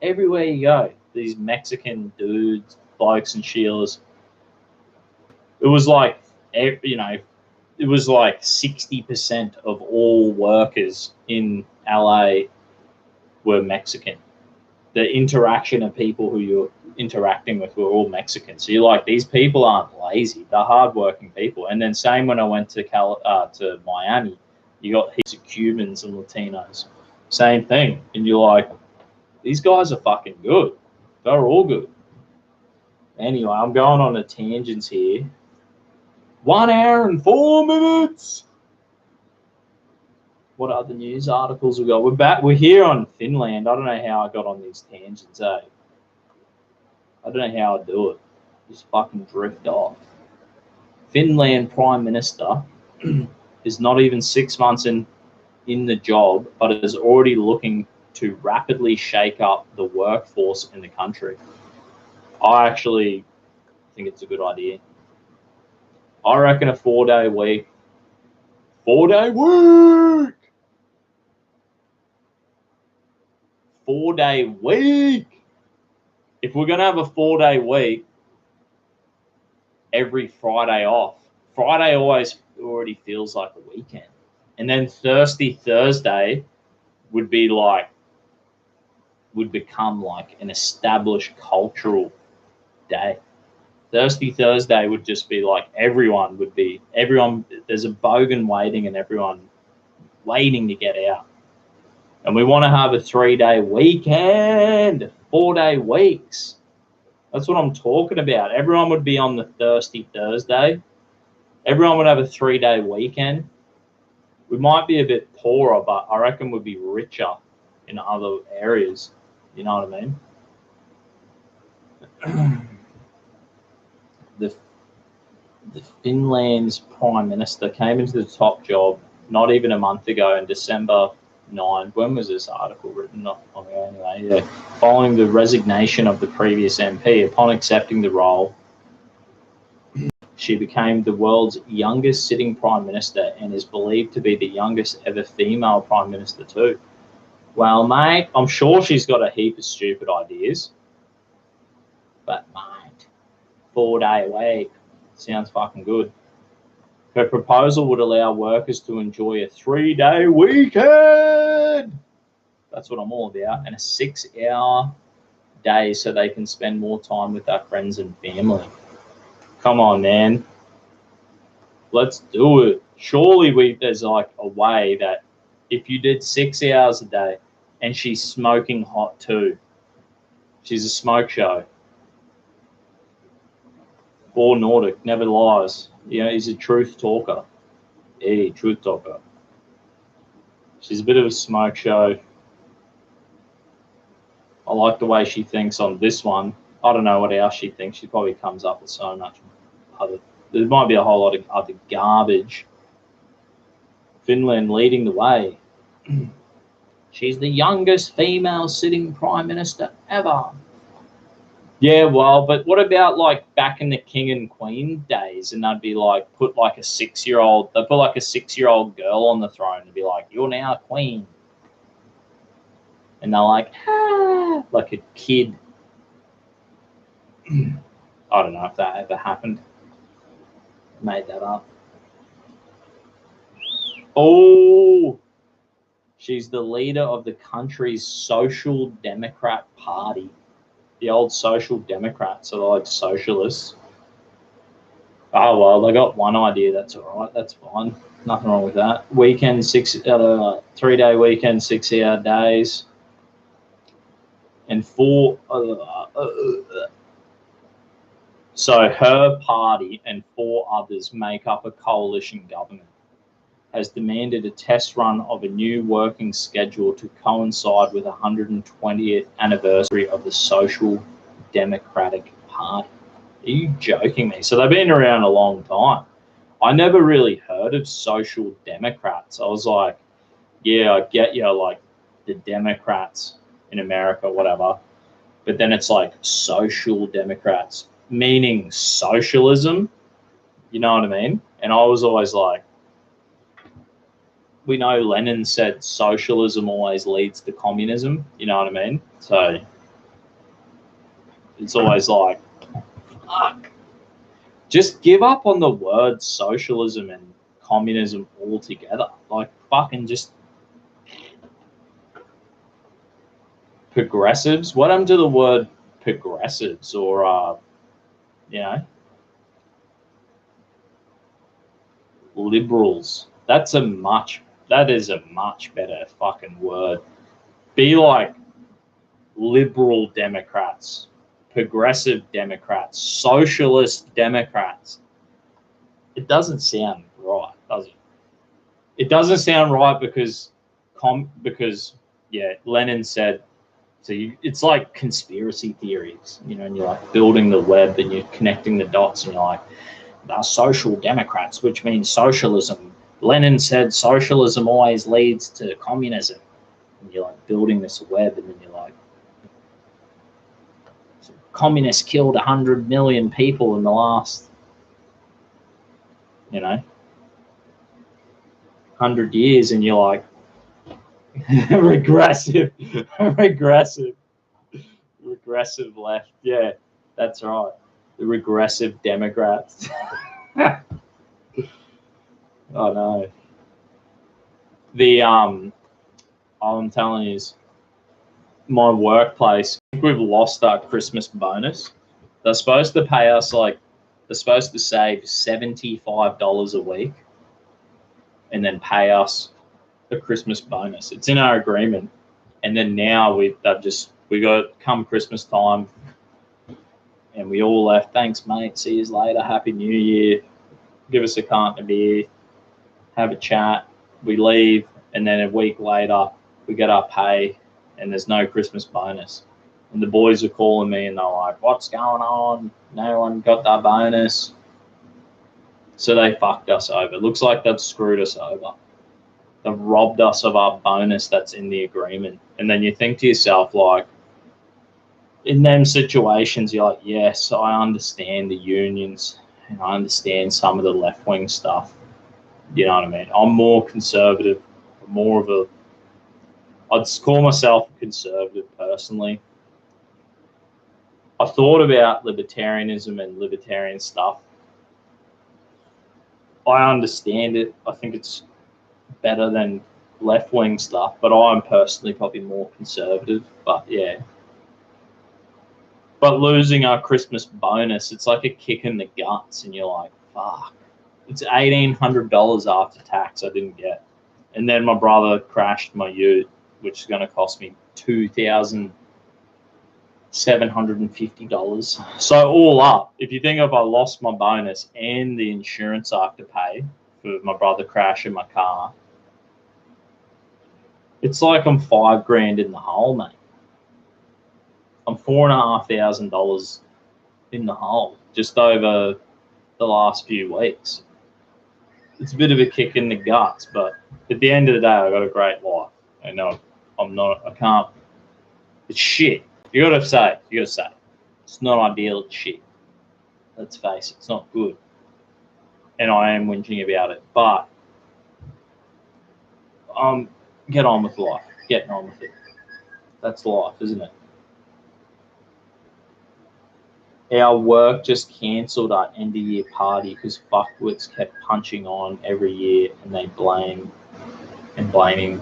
Everywhere you go, these Mexican dudes, blokes and Sheilas. It was like, it was like 60% of all workers in LA were Mexican. The interaction of people who you're interacting with were all Mexican. So you're like, these people aren't lazy. They're hardworking people. And then same when I went to Miami, you got heaps of Cubans and Latinos. Same thing. And you're like, these guys are fucking good. They're all good. Anyway, I'm going on a tangent here. 1 hour and 4 minutes. What other news articles we got? We're back. We're here on Finland. I don't know how I got on these tangents. I don't know how I do it. just fucking drift off. Finland Prime Minister is not even 6 months in the job, but is already looking to rapidly shake up the workforce in the country. I actually think it's a good idea. I reckon a 4-day week. 4-day week! 4-day week! If we're going to have a 4-day week, every Friday off. Friday always already feels like a weekend. And then Thursday would become like an established cultural day. Thursday would just be like everyone, there's a bogan waiting and everyone waiting to get out. And we want to have a 3-day weekend, 4-day weeks. That's what I'm talking about. Everyone would be on the Thursday. Everyone would have a 3-day weekend. We might be a bit poorer, but I reckon we'd be richer in other areas. You know what I mean? The Finland's Prime Minister came into the top job not even a month ago in December 9. When was this article written? Not long ago anyway. Yeah. Following the resignation of the previous MP, upon accepting the role, she became the world's youngest sitting Prime Minister and is believed to be the youngest ever female Prime Minister too. Well, mate, I'm sure she's got a heap of stupid ideas. But, mate, 4-day week sounds fucking good. Her proposal would allow workers to enjoy a 3-day weekend. That's what I'm all about. And a 6-hour day so they can spend more time with their friends and family. Come on, man. Let's do it. Surely there's like a way that if you did 6 hours a day and she's smoking hot too, she's a smoke show. Or Nordic, never lies. You know, he's a truth talker. Hey, truth talker. She's a bit of a smoke show. I like the way she thinks on this one. I don't know what else she thinks. She probably comes up with so much other. There might be a whole lot of other garbage. Finland leading the way. She's the youngest female sitting prime minister ever. Yeah, well, but what about like back in the king and queen days, and they'd be like put like a 6-year-old, they'd put like a 6-year-old girl on the throne and be like, you're now a queen. And they're like, ah, like a kid. I don't know if that ever happened. Made that up. Oh, she's the leader of the country's Social Democrat Party. The old Social Democrats are like socialists. Oh, well, they got one idea. That's all right. That's fine. Nothing wrong with that. Weekend, 3-day weekend, 6-hour days. And so her party and 4 others make up a coalition government, has demanded a test run of a new working schedule to coincide with the 120th anniversary of the Social Democratic Party. Are you joking me? So they've been around a long time. I never really heard of Social Democrats. I was like, yeah, I get you, like the Democrats in America, whatever. But then it's like Social Democrats, meaning socialism. You know what I mean? And I was always like, we know Lenin said socialism always leads to communism. You know what I mean? So it's always like, fuck. Just give up on the word socialism and communism altogether. Like, fucking just progressives. What happened to the word progressives or, you know, liberals? That is a much better fucking word. Be like liberal Democrats, progressive Democrats, socialist Democrats. It doesn't sound right, does it? It doesn't sound right because Lenin said it's like conspiracy theories, and you're like building the web and you're connecting the dots, and you're like, the social democrats, which means socialism. Lenin said socialism always leads to communism. And you're like building this web, and then you're like, communists killed 100 million people in the last, 100 years, and you're like, regressive left. Yeah, that's right. The regressive Democrats. Oh no. I'm telling you, my workplace, I think we've lost our Christmas bonus. They're supposed to pay us they're supposed to save $75 a week and then pay us a Christmas bonus. It's in our agreement. And then now we got come Christmas time and we all left. Thanks, mate. See you later. Happy New Year. Give us a carton of beer. Have a chat. We leave. And then a week later, we get our pay and there's no Christmas bonus. And the boys are calling me and they're like, what's going on? No one got that bonus. So they fucked us over. It looks like they've screwed us over. They've robbed us of our bonus that's in the agreement. And then you think to yourself, like, in them situations, you're like, yes, I understand the unions and I understand some of the left-wing stuff. You know what I mean? I'm more conservative, I'd call myself a conservative personally. I thought about libertarianism and libertarian stuff. I understand it. I think it's better than left-wing stuff, but I'm personally probably more conservative. But yeah. But losing our Christmas bonus, it's like a kick in the guts, and you're like, fuck. It's $1,800 after tax I didn't get. And then my brother crashed my ute, which is going to cost me $2,750. So all up, if you think if I lost my bonus and the insurance I have to pay for my brother crashing my car, it's like I'm $5,000 in the hole, mate. I'm $4,500 in the hole just over the last few weeks. It's a bit of a kick in the guts, but at the end of the day, I got a great life. I know I can't. It's shit. You gotta say. It's not ideal. It's shit. Let's face it. It's not good. And I am whinging about it, but get on with life. Getting on with it. That's life, isn't it? Our work just cancelled our end of year party because fuckwits kept punching on every year and they blaming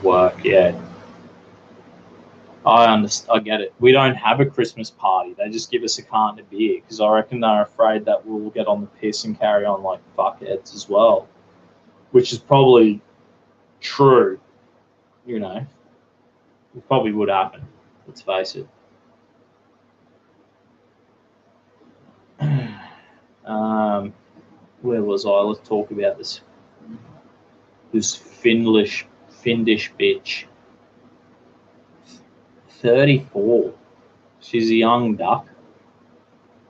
work. Yeah. I get it. We don't have a Christmas party. They just give us a carton of beer because I reckon they're afraid that we'll get on the piss and carry on like fuckheads as well, which is probably true. It probably would happen. Let's face it. Where was I? Let's talk about this Finnish bitch. 34. She's a young duck.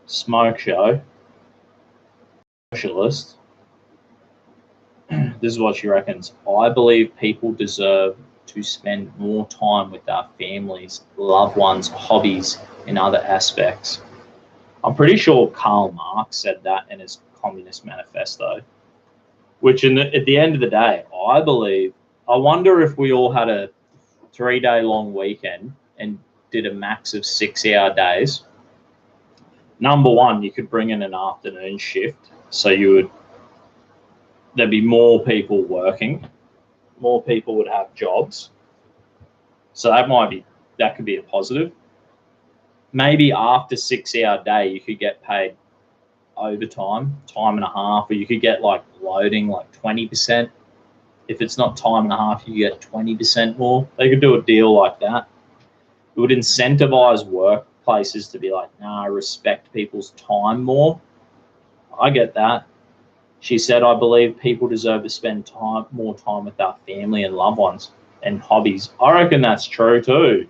Smoke show. Socialist. This is what she reckons. I believe people deserve to spend more time with our families, loved ones, hobbies, and other aspects. I'm pretty sure Karl Marx said that in his Communist Manifesto, which at the end of the day, I wonder if we all had a 3-day long weekend and did a max of 6-hour days. Number one, you could bring in an afternoon shift. So there'd be more people working, more people would have jobs. So that could be a positive. Maybe after 6-hour day, you could get paid overtime, time and a half, or you could get like loading like 20%. If it's not time and a half, you get 20% more. They could do a deal like that. It would incentivize workplaces to be like, nah, respect people's time more. I get that. She said, I believe people deserve to spend more time with our family and loved ones and hobbies. I reckon that's true too.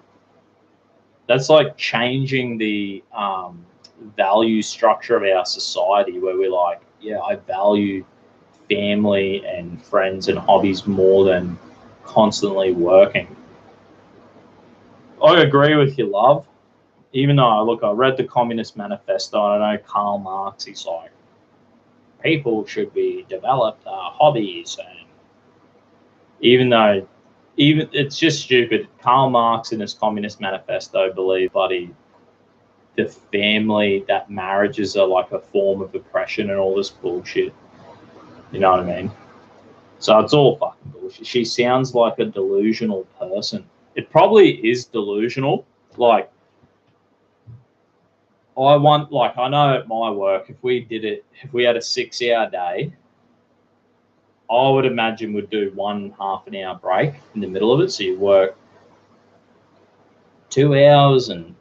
That's like changing the value structure of our society, where we're like, yeah, I value family and friends and hobbies more than constantly working. I agree with you, love. Even though, look, I read the Communist Manifesto, and I know Karl Marx, he's like, people should be developed hobbies. And even though, it's just stupid. Karl Marx in his Communist Manifesto believed, buddy, the family, that marriages are like a form of oppression and all this bullshit. You know what I mean? So it's all fucking bullshit. She sounds like a delusional person. It probably is delusional. Like, I know at my work, if we had a 6-hour day, I would imagine we'd do 1 half-an-hour break in the middle of it. So you work 2 hours and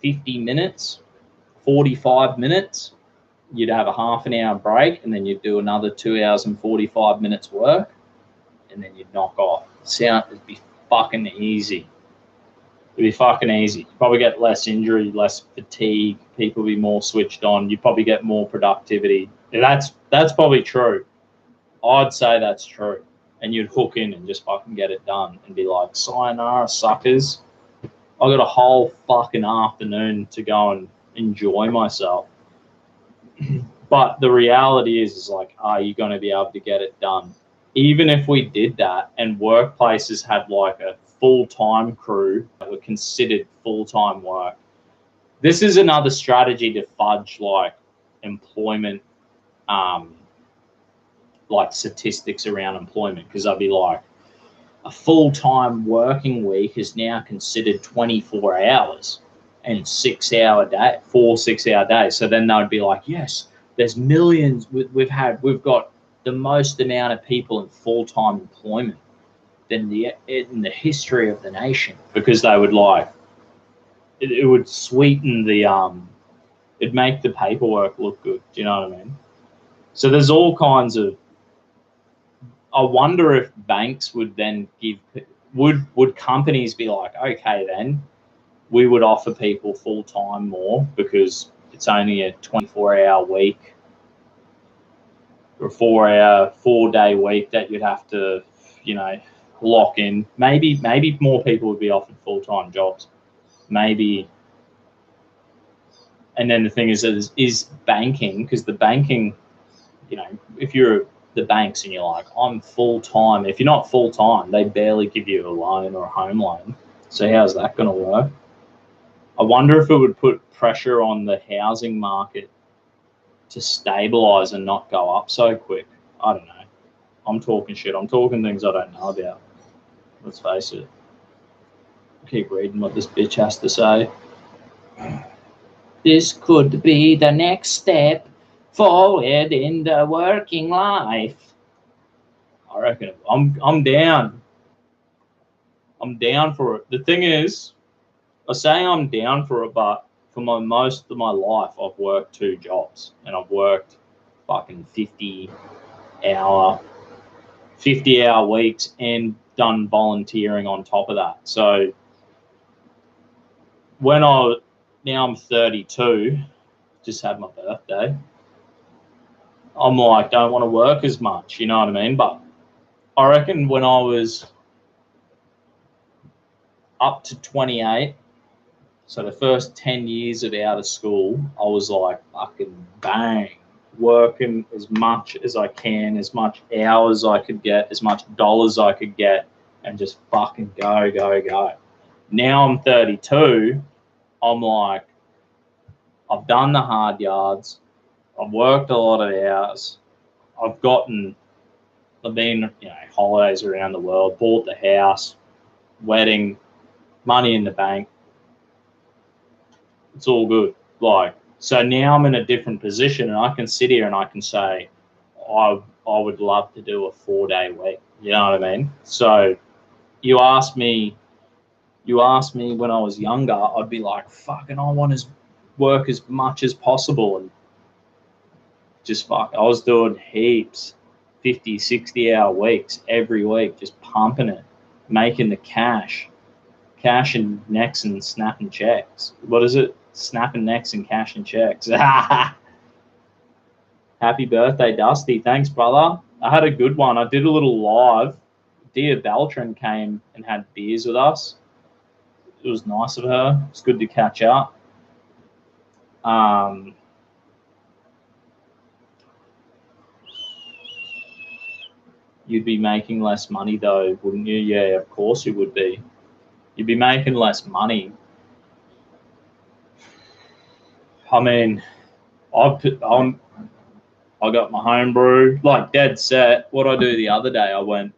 50 minutes, 45 minutes. You'd have a half-an-hour break, and then you'd do another 2 hours and 45 minutes work, and then you'd knock off. It'd be fucking easy. It'd be fucking easy. You'd probably get less injury, less fatigue. People be more switched on. You'd probably get more productivity. That's probably true. I'd say that's true. And you'd hook in and just fucking get it done and be like, sayonara, suckers. I got a whole fucking afternoon to go and enjoy myself. But the reality is like, are you going to be able to get it done? Even if we did that and workplaces had like a full-time crew that were considered full-time work, this is another strategy to fudge like employment, like statistics around employment, because I'd be like, a full-time working week is now considered 24 hours and 6-hour day, 4 6-hour days. So then they'd be like, yes, there's millions. We've got the most amount of people in full-time employment than in the history of the nation, because they would like, it would sweeten the it'd make the paperwork look good. Do you know what I mean? So there's all kinds of. I wonder if banks would then would companies be like, okay, then we would offer people full-time more because it's only a 24-hour week or a 4-day week that you'd have to, lock in. Maybe more people would be offered full-time jobs. Maybe. And then the thing is banking, because the banking, if you're the banks and you're like, I'm full-time. If you're not full-time, they barely give you a loan or a home loan. So how's that going to work? I wonder if it would put pressure on the housing market to stabilize and not go up so quick. I don't know. I'm talking shit. I'm talking things I don't know about. Let's face it. Keep reading what this bitch has to say. This could be the next step forward in the working life. I reckon I'm down. I'm down for it. The thing is, I say I'm down for it, but for most of my life, I've worked 2 jobs, and I've worked fucking 50-hour weeks and done volunteering on top of that. So now I'm 32, just had my birthday. I'm like, don't want to work as much, you know what I mean? But I reckon when I was up to 28, so the first 10 years of out of school, I was like fucking bang, working as much as I can, as much hours I could get, as much dollars I could get, and just fucking go. Now I'm 32, I'm like, I've done the hard yards, I've worked a lot of hours, I've been, holidays around the world, bought the house, wedding, money in the bank. It's all good. So now I'm in a different position, and I can sit here and I can say, I would love to do a 4-day week. You know what I mean? So you asked me when I was younger, I'd be like, fucking, I want to work as much as possible. And I was doing heaps, 50, 60-hour weeks every week, just pumping it, making the cash, Cash and necks and snapping checks. What is it? Snapping necks and cash and checks. Happy birthday, Dusty. Thanks, brother. I had a good one. I did a little live. Dia Beltran came and had beers with us. It was nice of her. It's good to catch up. You'd be making less money though, wouldn't you? Yeah, of course you would be. You'd be making less money. I mean, I got my homebrew, like dead set. What I do the other day, I went,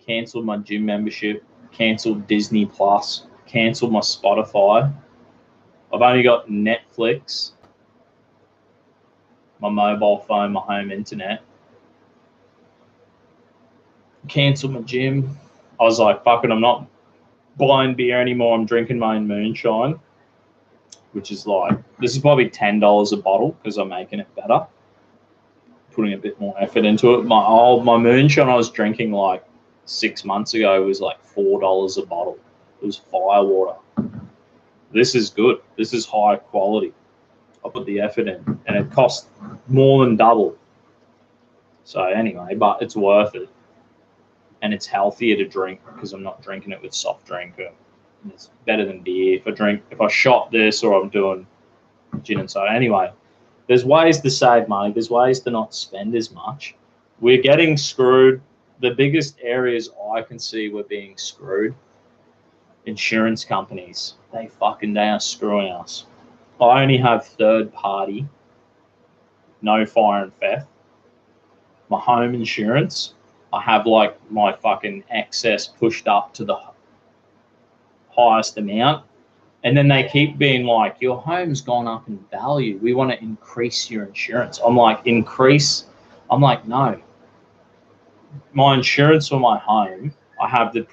cancelled my gym membership, cancelled Disney Plus, cancelled my Spotify. I've only got Netflix, my mobile phone, my home internet. Cancelled my gym. I was like, fuck it, I'm not buying beer anymore. I'm drinking my own moonshine, which is like, this is probably $10 a bottle because I'm making it better, putting a bit more effort into it. My moonshine I was drinking like 6 months ago was like $4 a bottle. It was firewater. This is good. This is high quality. I put the effort in, and it cost more than double. So anyway, but it's worth it. And it's healthier to drink because I'm not drinking it with soft drink. And it's better than beer. If I shot this or I'm doing gin and soda. Anyway, there's ways to save money. There's ways to not spend as much. We're getting screwed. The biggest areas I can see we're being screwed, insurance companies. They are screwing us. I only have third party, no fire and theft. My home insurance, I have like my fucking excess pushed up to the highest amount. And then they keep being like, your home's gone up in value. We want to increase your insurance. I'm like, increase? I'm like, no. My insurance for my home, I have the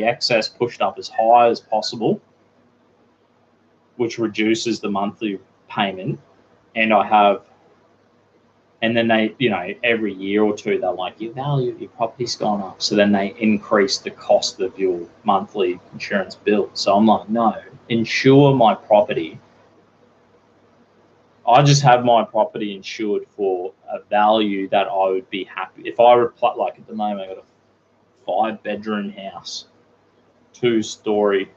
excess pushed up as high as possible, which reduces the monthly payment. And then they, every year or two, they're like, your value of your property's gone up. So then they increase the cost of your monthly insurance bill. So I'm like, no, insure my property. I just have my property insured for a value that I would be happy. If I like at the moment, I got a 5-bedroom house, 2-story,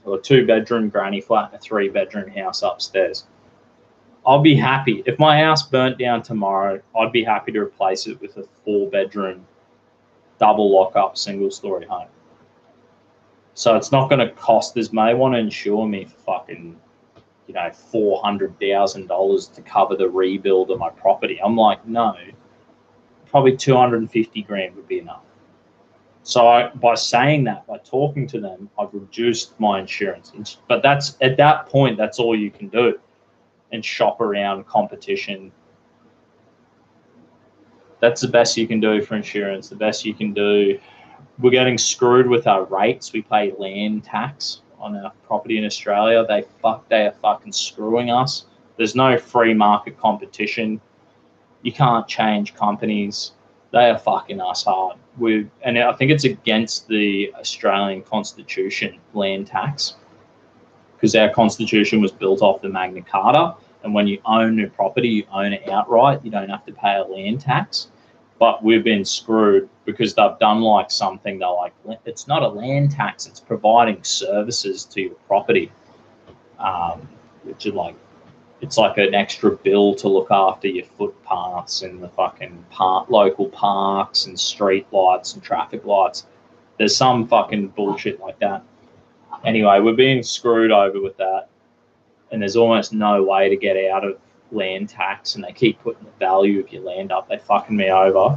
or 2-bedroom granny flat, and a 3-bedroom house upstairs. I'll be happy. If my house burnt down tomorrow, I'd be happy to replace it with a 4-bedroom, double lock-up, single-story home. So it's not going to cost. They want to insure me for fucking, $400,000 to cover the rebuild of my property. I'm like, no, probably $250,000 would be enough. So by saying that, by talking to them, I've reduced my insurance. But that's at that point, that's all you can do. And shop around competition. That's the best you can do for insurance. The best you can do. We're getting screwed with our rates. We pay land tax on our property in Australia. They are fucking screwing us. There's no free market competition. You can't change companies. They are fucking us hard. And I think it's against the Australian Constitution, land tax. Because our constitution was built off the Magna Carta, and when you own a property, you own it outright. You don't have to pay a land tax. But we've been screwed because they've done like something. They're like, it's not a land tax. It's providing services to your property, which is like, it's like an extra bill to look after your footpaths and the fucking local parks and street lights and traffic lights. There's some fucking bullshit like that. Anyway, we're being screwed over with that, and there's almost no way to get out of land tax, and they keep putting the value of your land up. They fucking me over.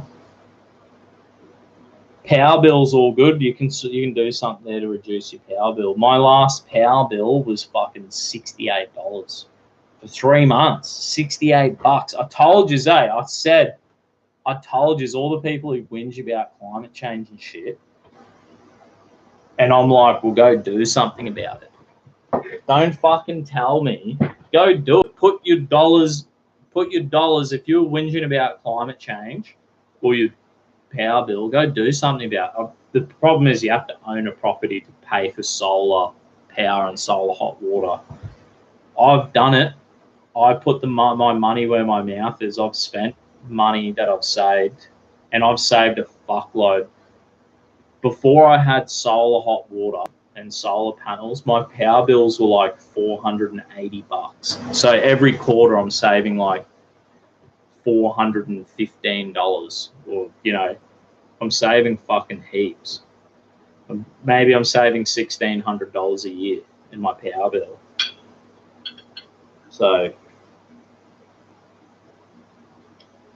Power bill's all good. You can do something there to reduce your power bill. My last power bill was fucking $68 for 3 months. $68. I told you, Zay. I told you, all the people who whinge about climate change and shit. And I'm like, well, go do something about it. Don't fucking tell me. Go do it. Put your dollars, if you're whinging about climate change or your power bill, go do something about it. The problem is you have to own a property to pay for solar power and solar hot water. I've done it. I put my money where my mouth is. I've spent money that I've saved, and I've saved a fuckload. Before I had solar hot water and solar panels, my power bills were like $480. So every quarter I'm saving like $415, or I'm saving fucking heaps. Maybe I'm saving $1,600 a year in my power bill. So,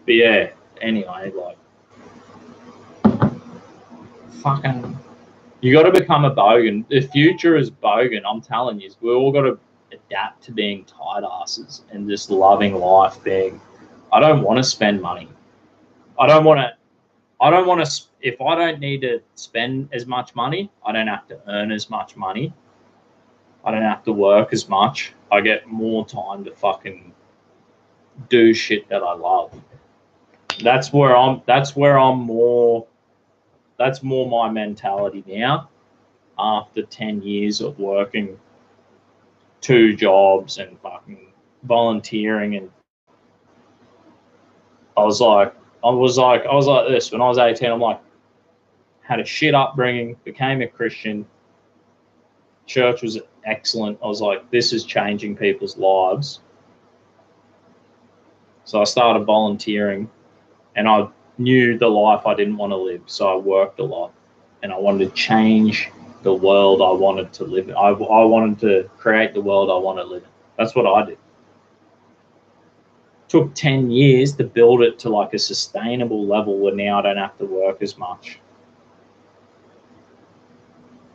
but yeah, anyway, like, fucking, you got to become a bogan. The future is bogan. I'm telling you, we all got to adapt to being tight asses and just loving life. I don't want to spend money. I don't want to. If I don't need to spend as much money, I don't have to earn as much money. I don't have to work as much. I get more time to fucking do shit that I love. That's more my mentality now, after 10 years of working 2 jobs and fucking volunteering. And I was like this when I was 18. I'm like, had a shit upbringing, became a Christian. Church was excellent. I was like, this is changing people's lives. So I started volunteering, and I knew the life I didn't want to live. So I worked a lot, and I wanted to change the world I wanted to live in. I wanted to create the world I want to live in. That's what I did. Took 10 years to build it to like a sustainable level where now I don't have to work as much.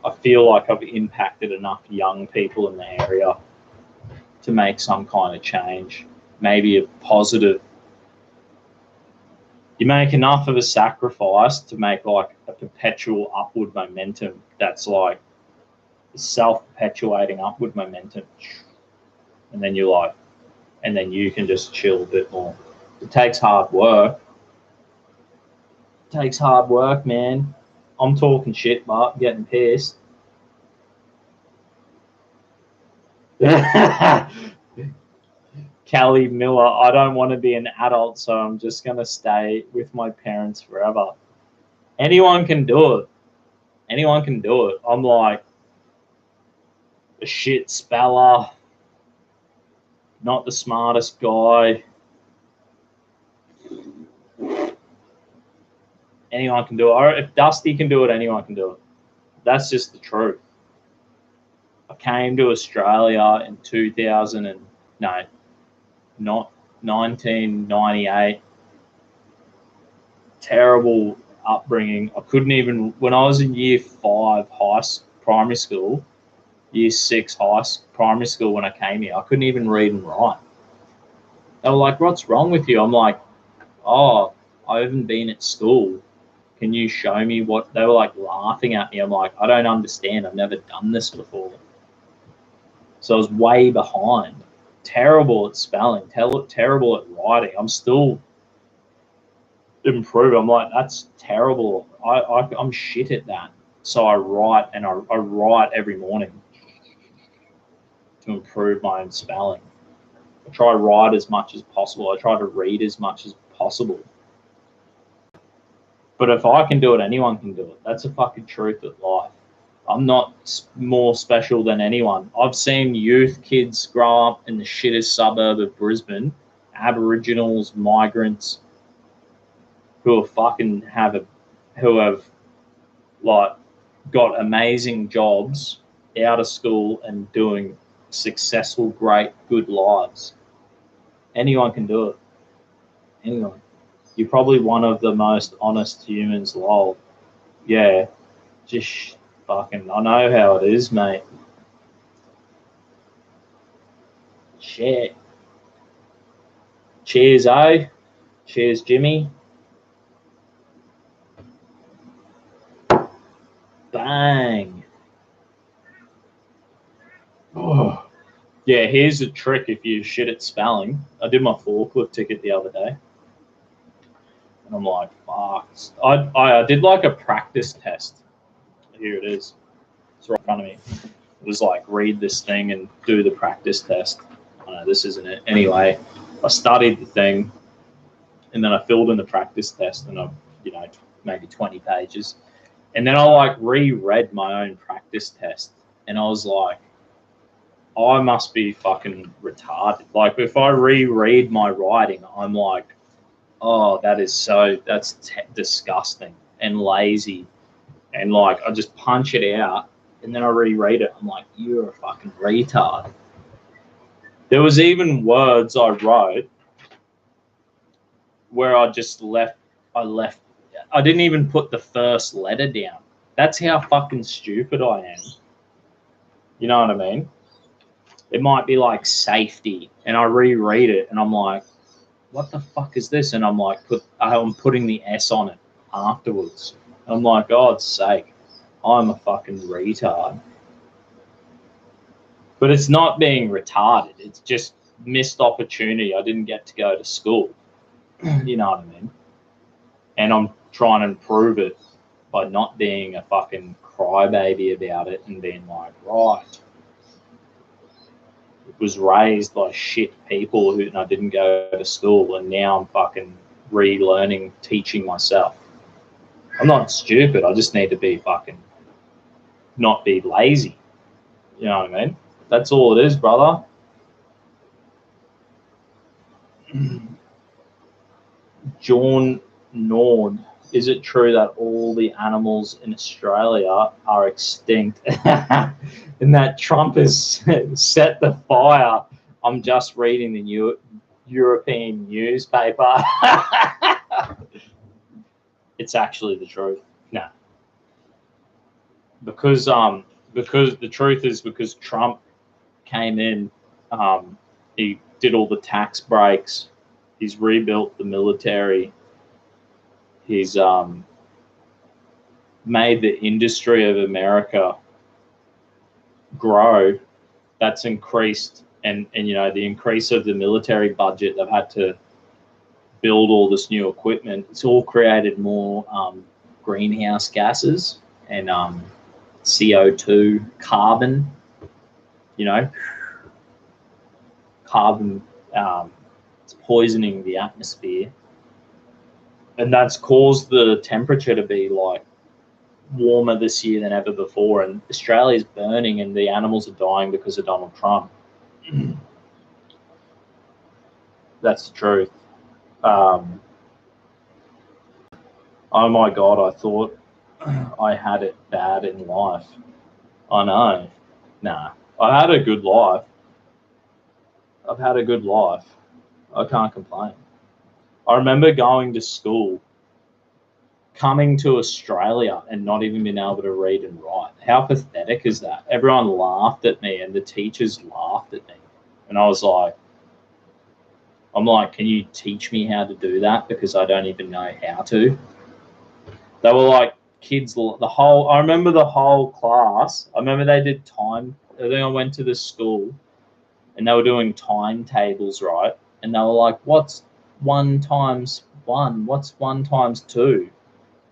I feel like I've impacted enough young people in the area to make some kind of change, maybe a positive. You make enough of a sacrifice to make like a perpetual upward momentum that's like self-perpetuating upward momentum. And then you can just chill a bit more. It takes hard work. It takes hard work, man. I'm talking shit, but I'm getting pissed. Callie Miller, I don't want to be an adult, so I'm just going to stay with my parents forever. Anyone can do it. Anyone can do it. I'm like a shit speller, not the smartest guy. Anyone can do it. If Dusty can do it, anyone can do it. That's just the truth. I came to Australia in 1998. Terrible upbringing. I couldn't even, when I was in year 5 primary school, year 6 primary school, when I came here, I couldn't even read and write. They were like, what's wrong with you? I'm like, oh, I haven't been at school. Can you show me what? They were like laughing at me. I'm like, I don't understand. I've never done this before. So I was way behind. Terrible at spelling, terrible at writing. I'm still improving. I'm like, that's terrible. I'm shit at that. So I write, and I write every morning to improve my own spelling. I try to write as much as possible. I try to read as much as possible. But if I can do it, anyone can do it. That's a fucking truth of life. I'm not more special than anyone. I've seen youth kids grow up in the shittest suburb of Brisbane, Aboriginals, migrants, who have like got amazing jobs out of school and doing successful, great, good lives. Anyone can do it. Anyone. You're probably one of the most honest humans, lol. Yeah, just fucking, I know how it is, mate. Shit. Cheers, eh? Cheers, Jimmy. Bang. Oh. Yeah, here's a trick if you shit at spelling. I did my forklift ticket the other day. And I'm like, fuck. I did like a practice test. Here it is. It's right in front of me. It was like, read this thing and do the practice test. Oh, no, this isn't it. Anyway, I studied the thing, and then I filled in the practice test, and I, maybe 20 pages. And then I like reread my own practice test, and I was like, I must be fucking retarded. Like, if I reread my writing, I'm like, oh, that's disgusting and lazy. And like, I just punch it out, and then I reread it. I'm like, you're a fucking retard. There was even words I wrote where I didn't even put the first letter down. That's how fucking stupid I am. You know what I mean? It might be like safety, and I reread it, and I'm like, what the fuck is this? And I'm like, I'm putting the S on it afterwards. I'm like, God's sake, I'm a fucking retard. But it's not being retarded. It's just missed opportunity. I didn't get to go to school. You know what I mean? And I'm trying to improve it by not being a fucking crybaby about it and being like, right, it was raised by shit people and I didn't go to school, and now I'm fucking relearning, teaching myself. I'm not stupid. I just need to be fucking not be lazy. You know what I mean? That's all it is, brother. John Nord, is it true that all the animals in Australia are extinct and that Trump has set the fire? I'm just reading the European newspaper. It's actually the truth. No. Because the truth is, because Trump came in, he did all the tax breaks, he's rebuilt the military, he's made the industry of America grow. That's increased, and the increase of the military budget, they've had to build all this new equipment. It's all created more greenhouse gases and CO2, carbon, carbon, it's poisoning the atmosphere. And that's caused the temperature to be like warmer this year than ever before. And Australia's burning and the animals are dying because of Donald Trump. That's the truth. Oh my God, I thought I had it bad in life. I know. Nah, I had a good life. I've had a good life. I can't complain. I remember going to school, coming to Australia and not even being able to read and write. How pathetic is that? Everyone laughed at me and the teachers laughed at me. And I was like, can you teach me how to do that? Because I don't even know how to. They were like kids, I remember the whole class. I remember they did time. I think I went to the school and they were doing timetables, right? And they were like, what's 1 times 1? What's 1 times 2?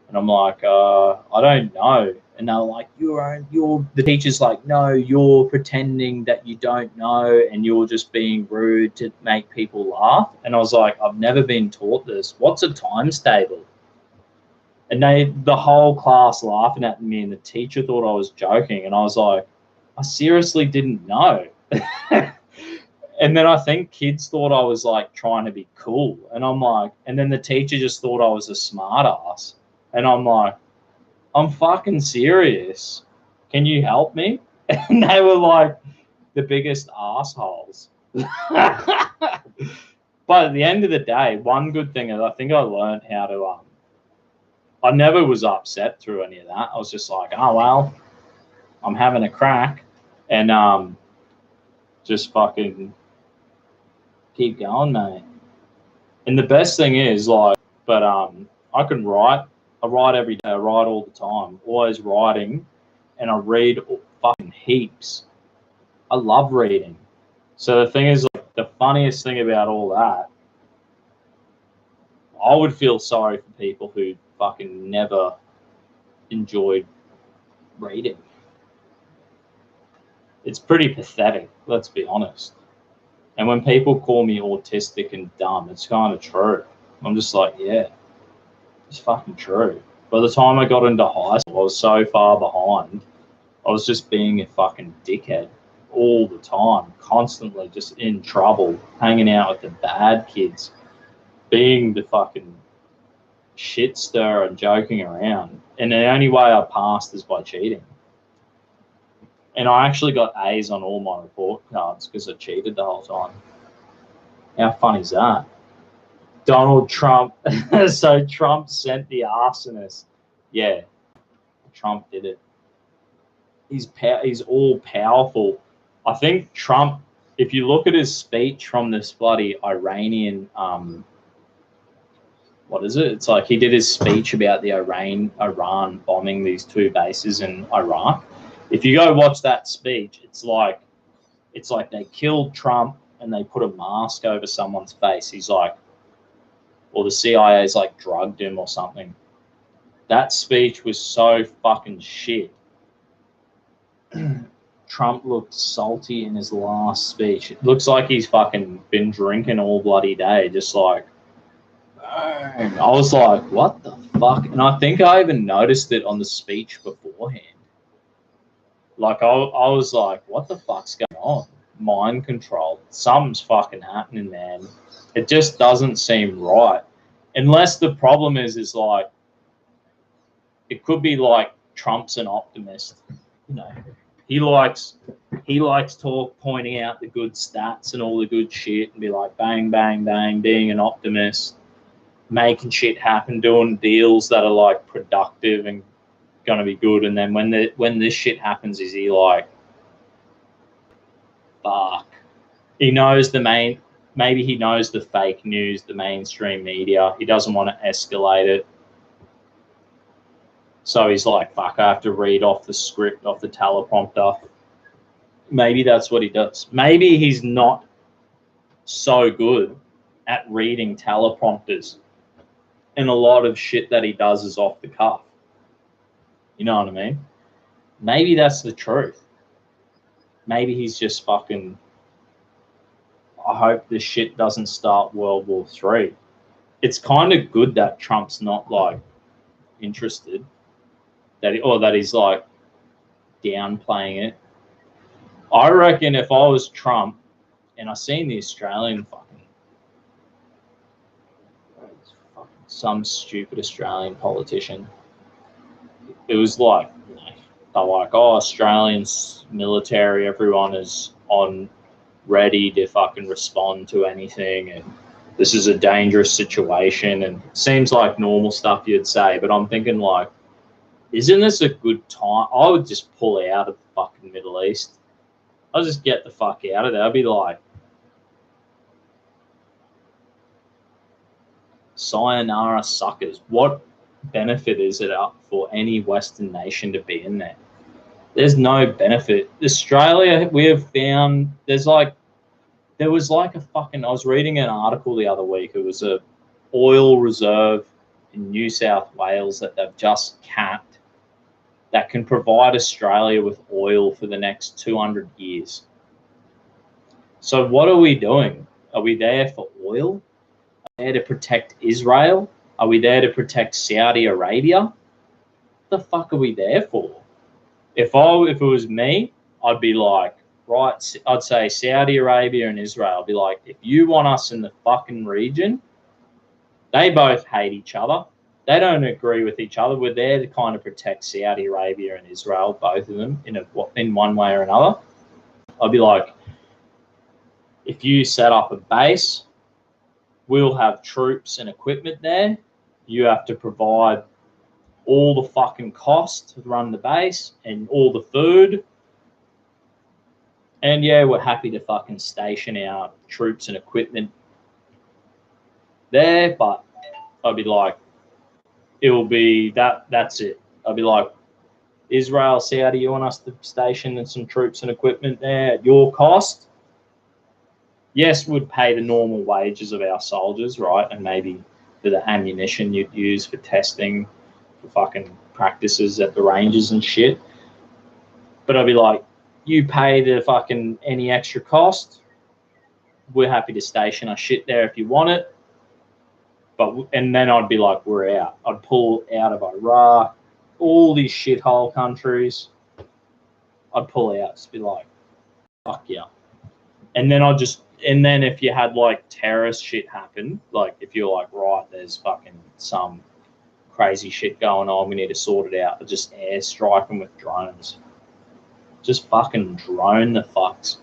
And I'm like, I don't know. And they were like, the teacher's like, no, you're pretending that you don't know and you're just being rude to make people laugh. And I was like, I've never been taught this. What's a times table? And the whole class laughing at me, and the teacher thought I was joking. And I was like, I seriously didn't know. And then I think kids thought I was like trying to be cool. And I'm like, and then the teacher just thought I was a smart ass. And I'm like, I'm fucking serious. Can you help me? And they were like the biggest assholes. But at the end of the day, one good thing is I think I learned how to, I never was upset through any of that. I was just like, oh, well, I'm having a crack. And just fucking keep going, mate. And the best thing is, I can write. I write every day. I write all the time. Always writing, and I read fucking heaps. I love reading. So the thing is, like, the funniest thing about all that, I would feel sorry for people who fucking never enjoyed reading. It's pretty pathetic, let's be honest. And when people call me autistic and dumb, it's kind of true. I'm just like, yeah, it's fucking true. By the time I got into high school, I was so far behind. I was just being a fucking dickhead all the time, constantly just in trouble, hanging out with the bad kids, being the fucking shit stirrer and joking around. And the only way I passed is by cheating. And I actually got A's on all my report cards because I cheated the whole time. How funny is that? Donald Trump. So Trump sent the arsonist. Yeah, Trump did it. He's all powerful. I think Trump, if you look at his speech from this bloody Iranian, what is it? It's like he did his speech about the Iran bombing these 2 bases in Iraq. If you go watch that speech, it's like they killed Trump and they put a mask over someone's face. He's like, or the CIA's like drugged him or something. That speech was so fucking shit. Trump looked salty in his last speech. It looks like he's fucking been drinking all bloody day, just like, I was like, what the fuck? And I think I even noticed it on the speech beforehand. Like, I was like, what the fuck's going on? Mind control. Something's fucking happening, man. It just doesn't seem right. Unless the problem is like, it could be like Trump's an optimist. You know, he likes pointing out the good stats and all the good shit and be like, bang, bang, bang, being an optimist, making shit happen, doing deals that are like productive and gonna be good. And then when this shit happens, is he like, fuck? He knows maybe he knows the fake news, the mainstream media. He doesn't want to escalate it. So he's like, fuck, I have to read off the script, off the teleprompter. Maybe that's what he does. Maybe he's not so good at reading teleprompters. And a lot of shit that he does is off the cuff. You know what I mean? Maybe that's the truth. Maybe he's just fucking, I hope this shit doesn't start World War III. It's kind of good that Trump's not like interested. That he's like downplaying it. I reckon if I was Trump and I seen the Australian some stupid Australian politician, it was like, they're like, oh, Australians military, everyone is on ready to fucking respond to anything, and this is a dangerous situation, and it seems like normal stuff you'd say, but I'm thinking like, isn't this a good time? I would just pull out of the fucking Middle East. I'll just get the fuck out of there. I'd be like, sayonara suckers. What benefit is it up for any Western nation to be in there? There's no benefit. Australia, we have found, there was like a fucking, I was reading an article the other week. It was a oil reserve in New South Wales that they've just capped that can provide Australia with oil for the next 200 years. So what are we doing? Are we there for oil? Are we there to protect Israel? Are we there to protect Saudi Arabia? What the fuck are we there for? If it was me, I'd be like, right, I'd say Saudi Arabia and Israel. I'd be like, if you want us in the fucking region, they both hate each other. They don't agree with each other. We're there to kind of protect Saudi Arabia and Israel, both of them, in one way or another. I'd be like, if you set up a base, we'll have troops and equipment there. You have to provide all the fucking cost to run the base and all the food. And yeah, we're happy to fucking station our troops and equipment there, but I'd be like, it'll be that's it. I'd be like, Israel, Saudi, you want us to station some troops and equipment there at your cost? Yes, we'd pay the normal wages of our soldiers, right? And maybe for the ammunition you'd use for testing, for fucking practices at the ranges and shit. But I'd be like, you pay the fucking any extra cost. We're happy to station our shit there if you want it. And then I'd be like, we're out. I'd pull out of Iraq, all these shithole countries. I'd pull out, just be like, fuck yeah. And then if you had like terrorist shit happen, like if you're like, right, there's fucking some crazy shit going on, we need to sort it out, I'd just airstrike them with drones. Just fucking drone the fucks.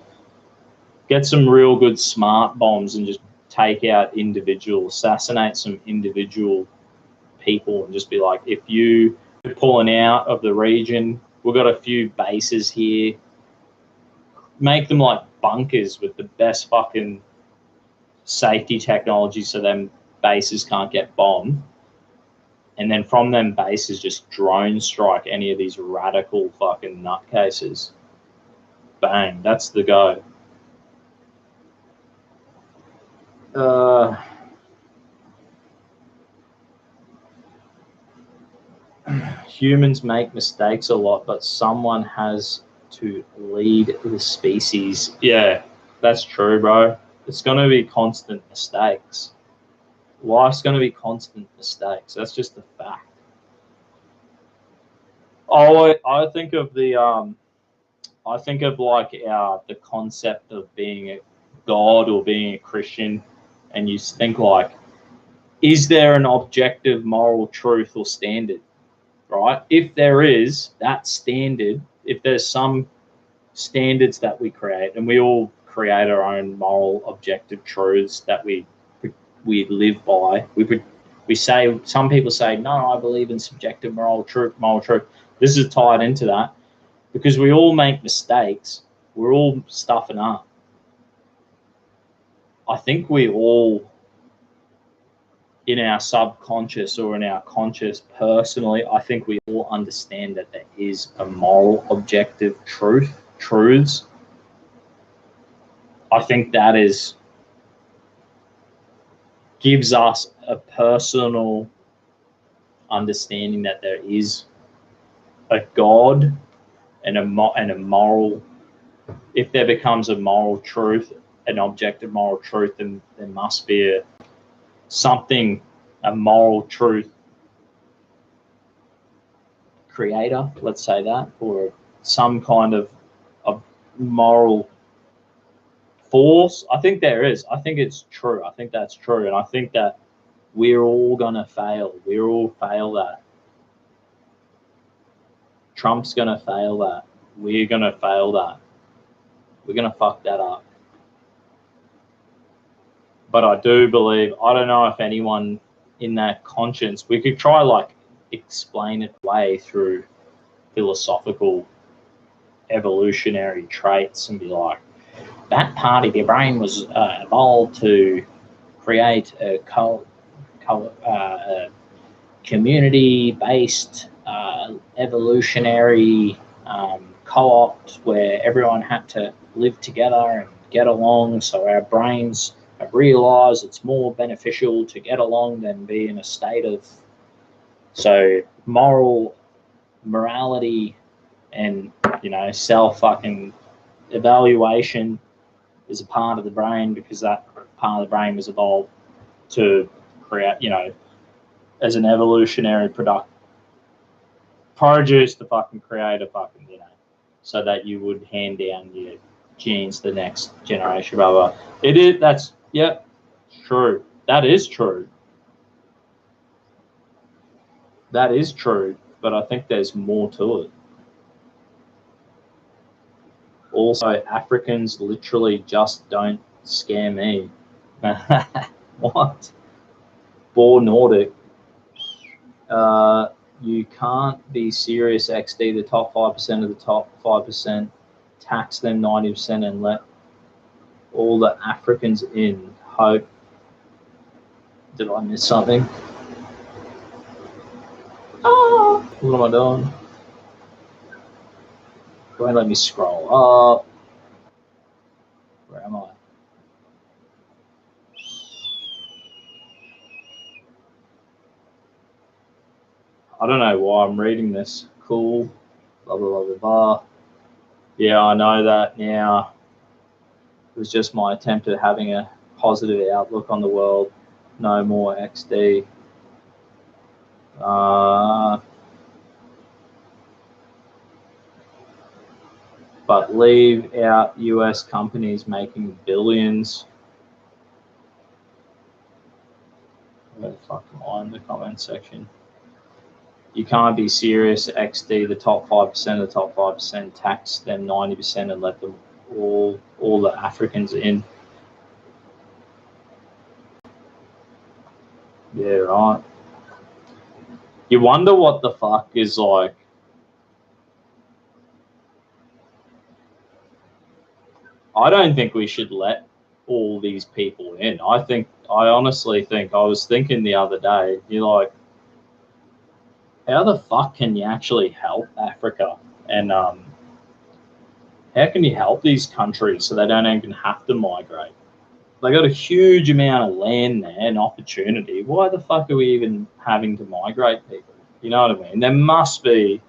Get some real good smart bombs and just take out assassinate some individual people and just be like, if you're pulling out of the region, we've got a few bases here. Make them like bunkers with the best fucking safety technology so them bases can't get bombed. And then from them bases, just drone strike any of these radical fucking nutcases. Bang, that's the go. Humans make mistakes a lot, but someone has to lead the species. Yeah, that's true, bro. It's going to be constant mistakes. Life's going to be constant mistakes. That's just a fact. Oh, I think of the the concept of being a God or being a Christian, and you think like, is there an objective moral truth or standard? Right? If there is that standard, if there's some standards that we create, and we all create our own moral objective truths that we live by. We say, some people say, no, I believe in subjective moral truth. This is tied into that because we all make mistakes. We're all stuffing up. I think we all, in our subconscious or in our conscious personally, I think we all understand that there is a moral objective truths. I think that gives us a personal understanding that there is a God and a moral. If there becomes a moral truth, an objective moral truth, then there must be a moral truth creator, let's say that, or some kind of moral force. I think there is. I think it's true. I think that's true. And I think that we're all going to fail. We're all fail that. Trump's going to fail that. We're going to fail that. We're going to fuck that up. But I do believe, I don't know if anyone in that conscience, we could try like explain it away through philosophical evolutionary traits and be like, that part of your brain was evolved to create a community-based evolutionary co-opt where everyone had to live together and get along. So our brains have realised it's more beneficial to get along than be in a state of. So morality and self fucking evaluation is a part of the brain because that part of the brain was evolved to create, as an evolutionary produce to fucking create a fucking, so that you would hand down your genes to the next generation, blah, blah. It is, that's, yeah, true. That is true. That is true, but I think there's more to it. Also, Africans literally just don't scare me. What? Born Nordic. You can't be serious XD the top 5% of the top 5%, tax them 90% and let all the Africans in. Hope. Did I miss something? Oh, what am I doing? Go ahead and let me scroll up. Where am I? I don't know why I'm reading this. Cool. Blah, blah, blah, blah, blah. Yeah, I know that now. It was just my attempt at having a positive outlook on the world. No more XD. But leave out US companies making billions. Where the fuck am I in the comment section? You can't be serious, XD. The top 5%, the top 5% tax them 90% and let them all the Africans in. Yeah, right. You wonder what the fuck is like. I don't think we should let all these people in. I honestly think, I was thinking the other day, you're like, how the fuck can you actually help Africa? And how can you help these countries so they don't even have to migrate? They got a huge amount of land there and opportunity. Why the fuck are we even having to migrate people? You know what I mean? There must be,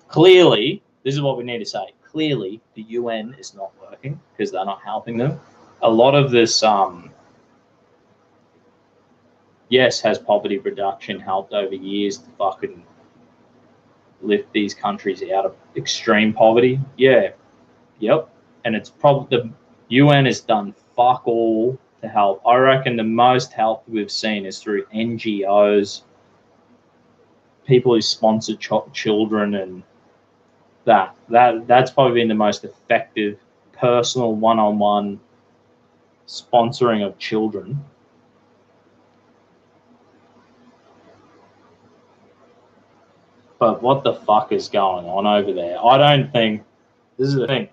clearly, this is what we need to say. Clearly, the UN is not working because they're not helping them. A lot of this, yes, has poverty reduction helped over years to fucking lift these countries out of extreme poverty? Yeah, yep. And it's probably the UN has done fuck all to help. I reckon the most help we've seen is through NGOs, people who sponsor children, and that's probably been the most effective personal one-on-one sponsoring of children. But what the fuck is going on over there? I don't think, this is the thing,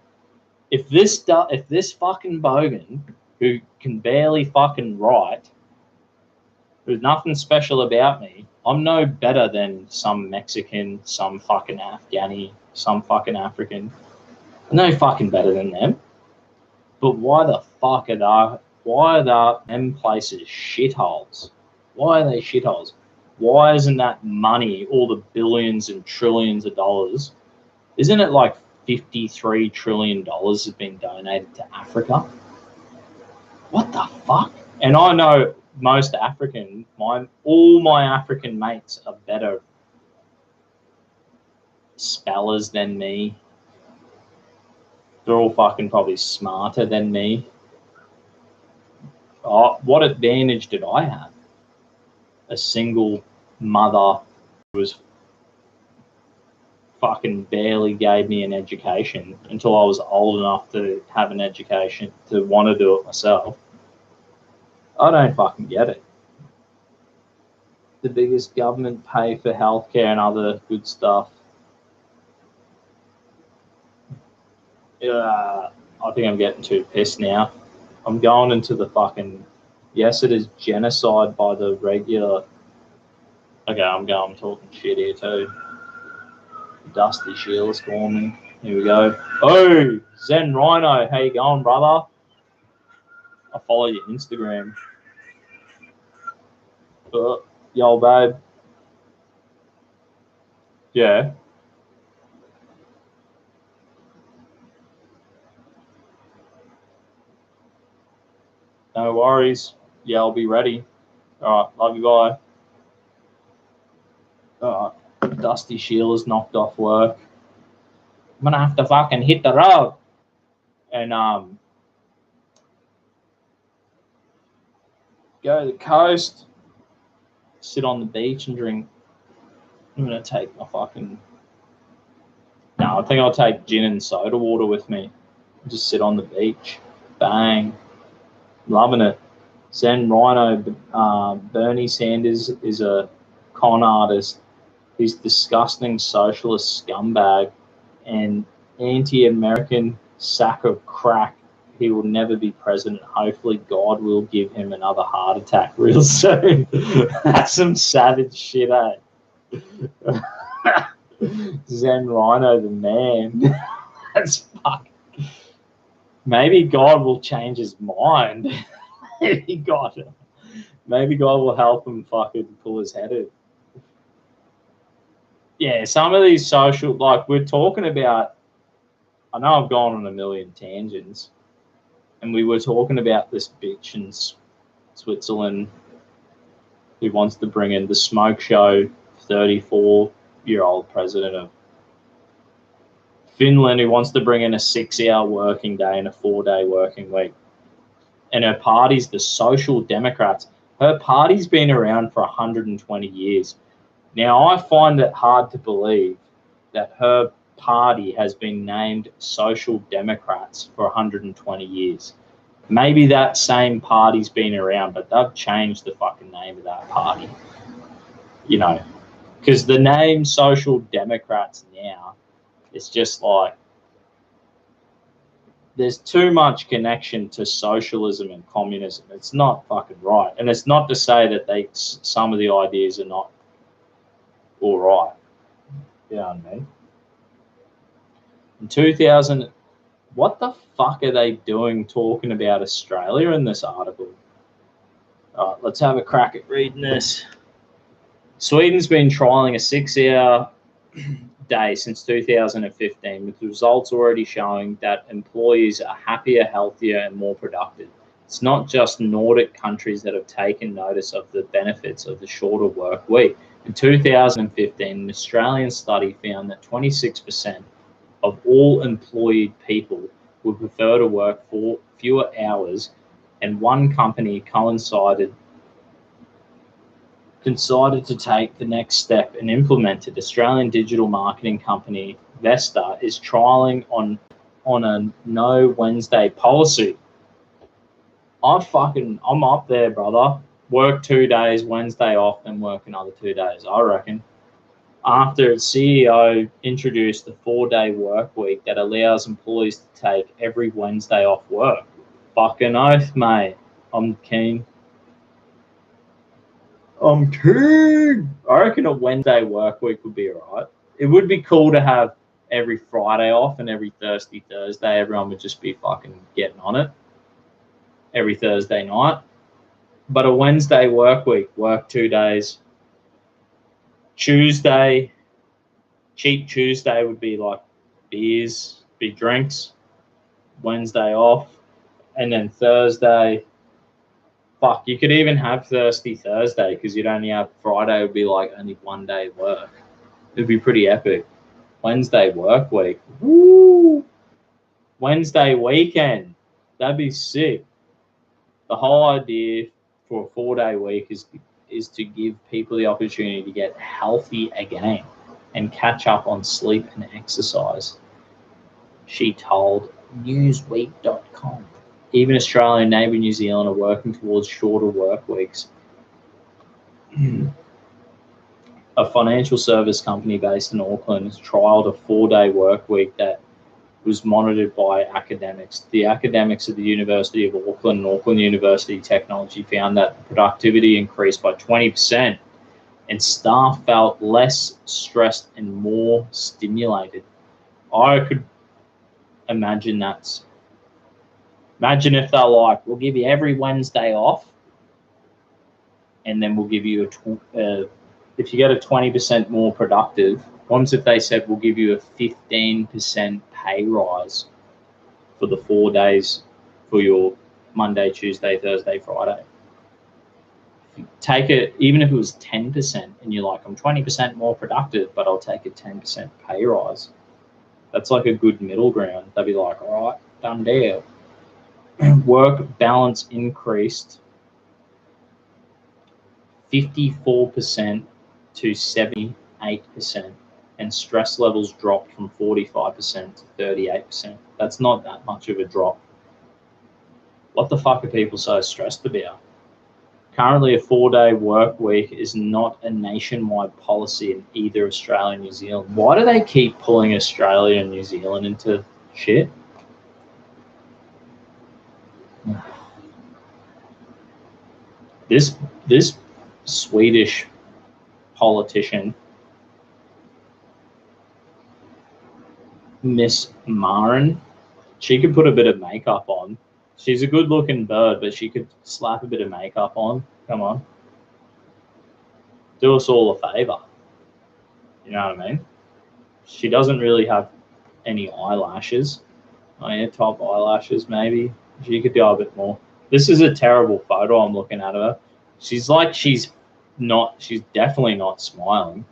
if this fucking bogan who can barely fucking write, there's nothing special about me, I'm no better than some Mexican, some fucking Afghani, some fucking African. I'm no fucking better than them. But why the fuck are them places shitholes? Why are they shitholes? Why isn't that money, all the billions and trillions of dollars, isn't it like $53 trillion has been donated to Africa? What the fuck? And I know most African, all my African mates are better spellers than me. They're all fucking probably smarter than me. Oh, what advantage did I have? A single mother who was fucking barely gave me an education until I was old enough to have an education, to want to do it myself. I don't fucking get it. The biggest government pay for healthcare and other good stuff. I think I'm getting too pissed now. I'm going into the fucking, yes, it is genocide by the regular. Okay, I'm talking shit here too. Dusty Sheila's calling me. Here we go. Oh, Zen Rhino, how you going, brother? I follow your Instagram. Yo, babe. Yeah. No worries. Yeah, I'll be ready. All right, love you, bye. All right, Dusty Sheila's knocked off work. I'm gonna have to fucking hit the road and go to the coast, sit on the beach and drink. I'm gonna take my fucking. No, I think I'll take gin and soda water with me. Just sit on the beach. Bang. Loving it. Zen Rhino, Bernie Sanders is a con artist. He's disgusting socialist scumbag and anti-American sack of crack. He will never be president. Hopefully God will give him another heart attack real soon. That's some savage shit, eh? Zen Rhino, the man. That's fuck. Maybe God will change his mind. Maybe God will help him fucking pull his head in. Yeah, some of these social, like we're talking about I know I've gone on a million tangents, and we were talking about this bitch in Switzerland who wants to bring in the smoke show, 34-year-old president of Finland who wants to bring in a 6-hour working day and a 4-day working week. And her party's the Social Democrats. Her party's been around for 120 years. Now, I find it hard to believe that her party has been named Social Democrats for 120 years. Maybe that same party's been around, but they've changed the fucking name of that party. You know, because the name Social Democrats now, it's just like there's too much connection to socialism and communism. It's not fucking right. And it's not to say that some of the ideas are not all right. You know what I mean? In 2000, what the fuck are they doing talking about Australia in this article? All right, let's have a crack at reading this. Sweden's been trialling a 6-hour day since 2015, with results already showing that employees are happier, healthier, and more productive. It's not just Nordic countries that have taken notice of the benefits of the shorter work week. In 2015, an Australian study found that 26% of all employed people would prefer to work for fewer hours, and one company decided to take the next step and implement it. Australian digital marketing company Vesta is trialling on a no Wednesday policy. I'm up there, brother. Work 2 days, Wednesday off, then work another 2 days, I reckon. After its CEO introduced the 4-day work week that allows employees to take every Wednesday off work. Fucking oath, mate. I'm keen. I reckon a Wednesday work week would be alright. It would be cool to have every Friday off and every Thursday everyone would just be fucking getting on it. Every Thursday night. But a Wednesday work week, work 2 days. Tuesday, cheap Tuesday would be like beers, big drinks. Wednesday off. And then Thursday, fuck, you could even have Thursday because you'd only have Friday would be like only 1 day work. It'd be pretty epic. Wednesday work week. Woo! Wednesday weekend. That'd be sick. The whole idea for a 4-day week is to give people the opportunity to get healthy again and catch up on sleep and exercise. She told Newsweek.com. Even Australia and neighbour New Zealand are working towards shorter work weeks. A financial service company based in Auckland has trialled a 4-day work week that was monitored by academics. The academics at the University of Auckland and Auckland University Technology found that productivity increased by 20% and staff felt less stressed and more stimulated. I could imagine that's... Imagine if they're like, we'll give you every Wednesday off, and then we'll give you if you get a 20% more productive. What if they said we'll give you a 15% pay rise for the 4 days for your Monday, Tuesday, Thursday, Friday? Take it, even if it was 10%, and you're like, I'm 20% more productive, but I'll take a 10% pay rise. That's like a good middle ground. They'd be like, all right, done deal. Work balance increased 54% to 78%, and stress levels dropped from 45% to 38%. That's not that much of a drop. What the fuck are people so stressed about? Currently, a 4-day work week is not a nationwide policy in either Australia and New Zealand. Why do they keep pulling Australia and New Zealand into shit? This Swedish politician, Miss Maren, she could put a bit of makeup on. She's a good-looking bird, but she could slap a bit of makeup on. Come on. Do us all a favour. You know what I mean? She doesn't really have any eyelashes. Oh yeah, top eyelashes maybe. She could do a bit more. This is a terrible photo I'm looking at her. She's like she's definitely not smiling.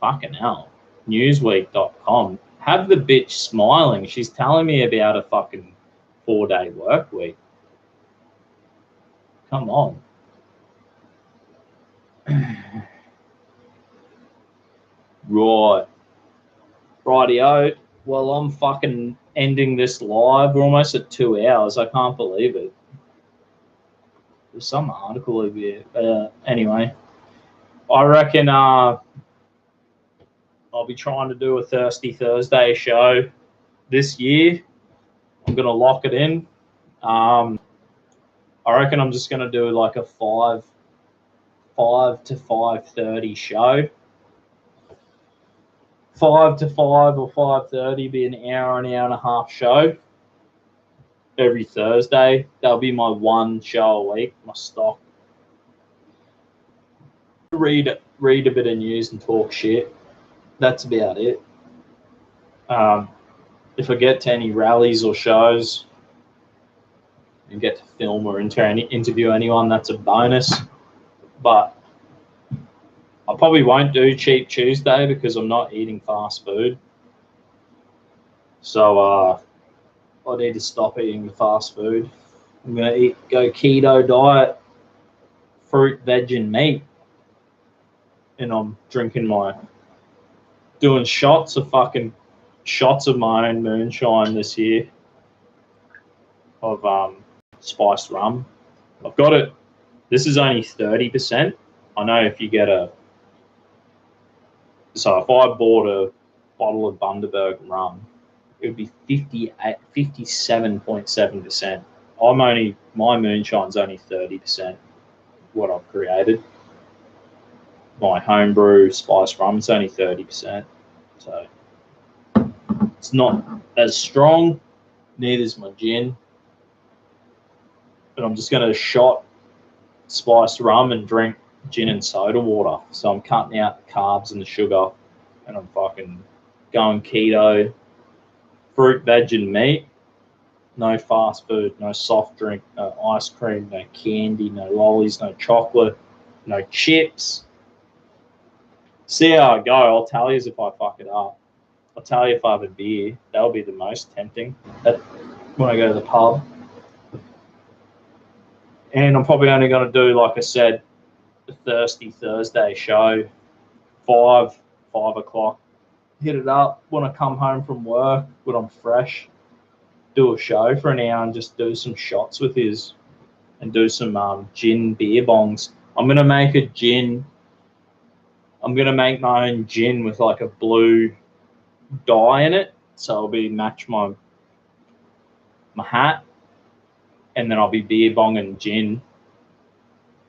Fucking hell. Newsweek.com. Have the bitch smiling. She's telling me about a fucking 4-day work week. Come on. Right. Rightio. Well, I'm fucking ending this live. We're almost at 2 hours. I can't believe it. There's some article over here. Anyway, I reckon I'll be trying to do a Thirsty Thursday show this year. I'm going to lock it in. I reckon I'm just going to do like a 5 to 5:30 show. 5 to 5 or 5:30 be an hour and a half show every Thursday. That'll be my one show a week, my stock. Read a bit of news and talk shit. That's about it. If I get to any rallies or shows and get to film or interview anyone, that's a bonus. But I probably won't do Cheap Tuesday because I'm not eating fast food. So I need to stop eating the fast food. I'm going to go keto diet, fruit, veg, and meat. And I'm doing shots of my own moonshine this year of spiced rum. I've got it. This is only 30%. I know if you get so if I bought a bottle of Bundaberg rum, it would be 57.7%. My moonshine's only 30% what I've created. My homebrew spiced rum, it's only 30%. So it's not as strong, neither is my gin. But I'm just going to shot spiced rum and drink gin and soda water. So I'm cutting out the carbs and the sugar, and I'm fucking going keto, fruit, veg, and meat. No fast food, no soft drink, no ice cream, no candy, no lollies, no chocolate, no chips. See how I go. I'll tell you if I fuck it up. I'll tell you if I have a beer. That'll be the most tempting when I go to the pub. And I'm probably only going to do, like I said, the Thirsty Thursday show, 5 o'clock. Hit it up when I come home from work, when I'm fresh. Do a show for an hour and just do some shots with his and do some gin beer bongs. I'm going to make a gin. I'm going to make my own gin with like a blue dye in it. So it'll be match my hat. And then I'll be beer bonging gin.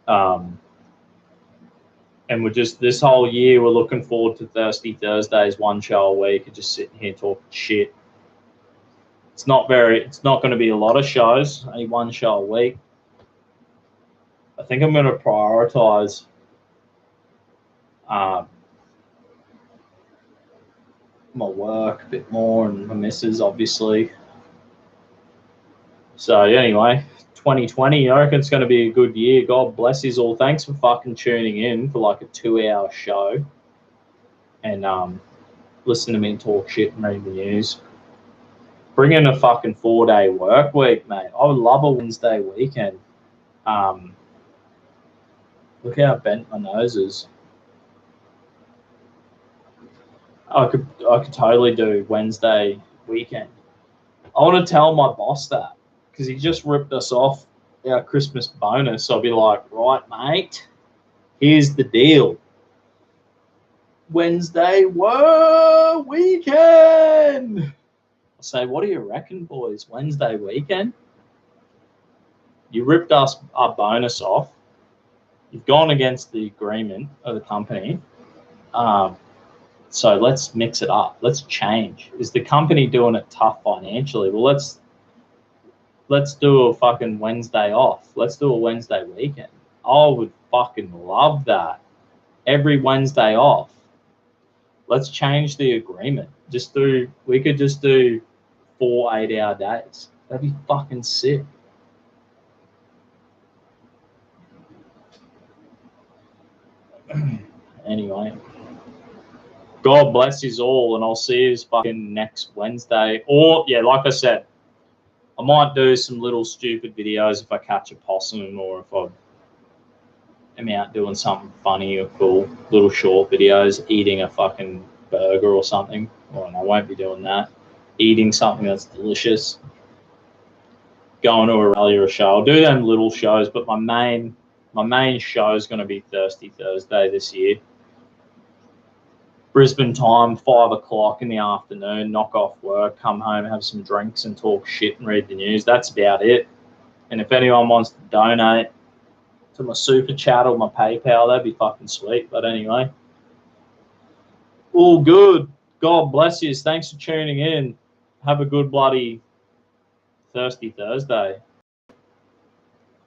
And we're just, this whole year, we're looking forward to Thirsty Thursdays, one show a week, and just sitting here talking shit. It's not going to be a lot of shows, only one show a week. I think I'm going to prioritize my work a bit more and my missus, obviously. So anyway, 2020, I reckon it's going to be a good year. God bless you all. Thanks for fucking tuning in for like a 2-hour show and listen to me talk shit and read the news. Bring in a fucking 4-day work week, mate. I would love a Wednesday weekend. Look how bent my nose is. I could totally do Wednesday weekend. I want to tell my boss that because he just ripped us off our Christmas bonus. So I'll be like, right, mate, here's the deal. Wednesday weekend. I'll say, what do you reckon, boys? Wednesday weekend? You ripped us our bonus off. You've gone against the agreement of the company. So let's mix it up. Let's change. Is the company doing it tough financially? Well, let's do a fucking Wednesday off. Let's do a Wednesday weekend. I would fucking love that. Every Wednesday off. Let's change the agreement. We could just do 4 8-hour days. That'd be fucking sick. Anyway, God bless you all, and I'll see you fucking next Wednesday. Or, yeah, like I said, I might do some little stupid videos if I catch a possum, or if I am out doing something funny or cool. Little short videos, eating a fucking burger or something. Well, I won't be doing that. Eating something that's delicious. Going to a rally or a show. I'll do them little shows, but my main show is going to be Thirsty Thursday this year. Brisbane time, 5 o'clock in the afternoon, knock off work, come home, have some drinks and talk shit and read the news. That's about it. And if anyone wants to donate to my super chat or my PayPal, that'd be fucking sweet. But anyway, all good. God bless you. Thanks for tuning in. Have a good bloody Thirsty Thursday.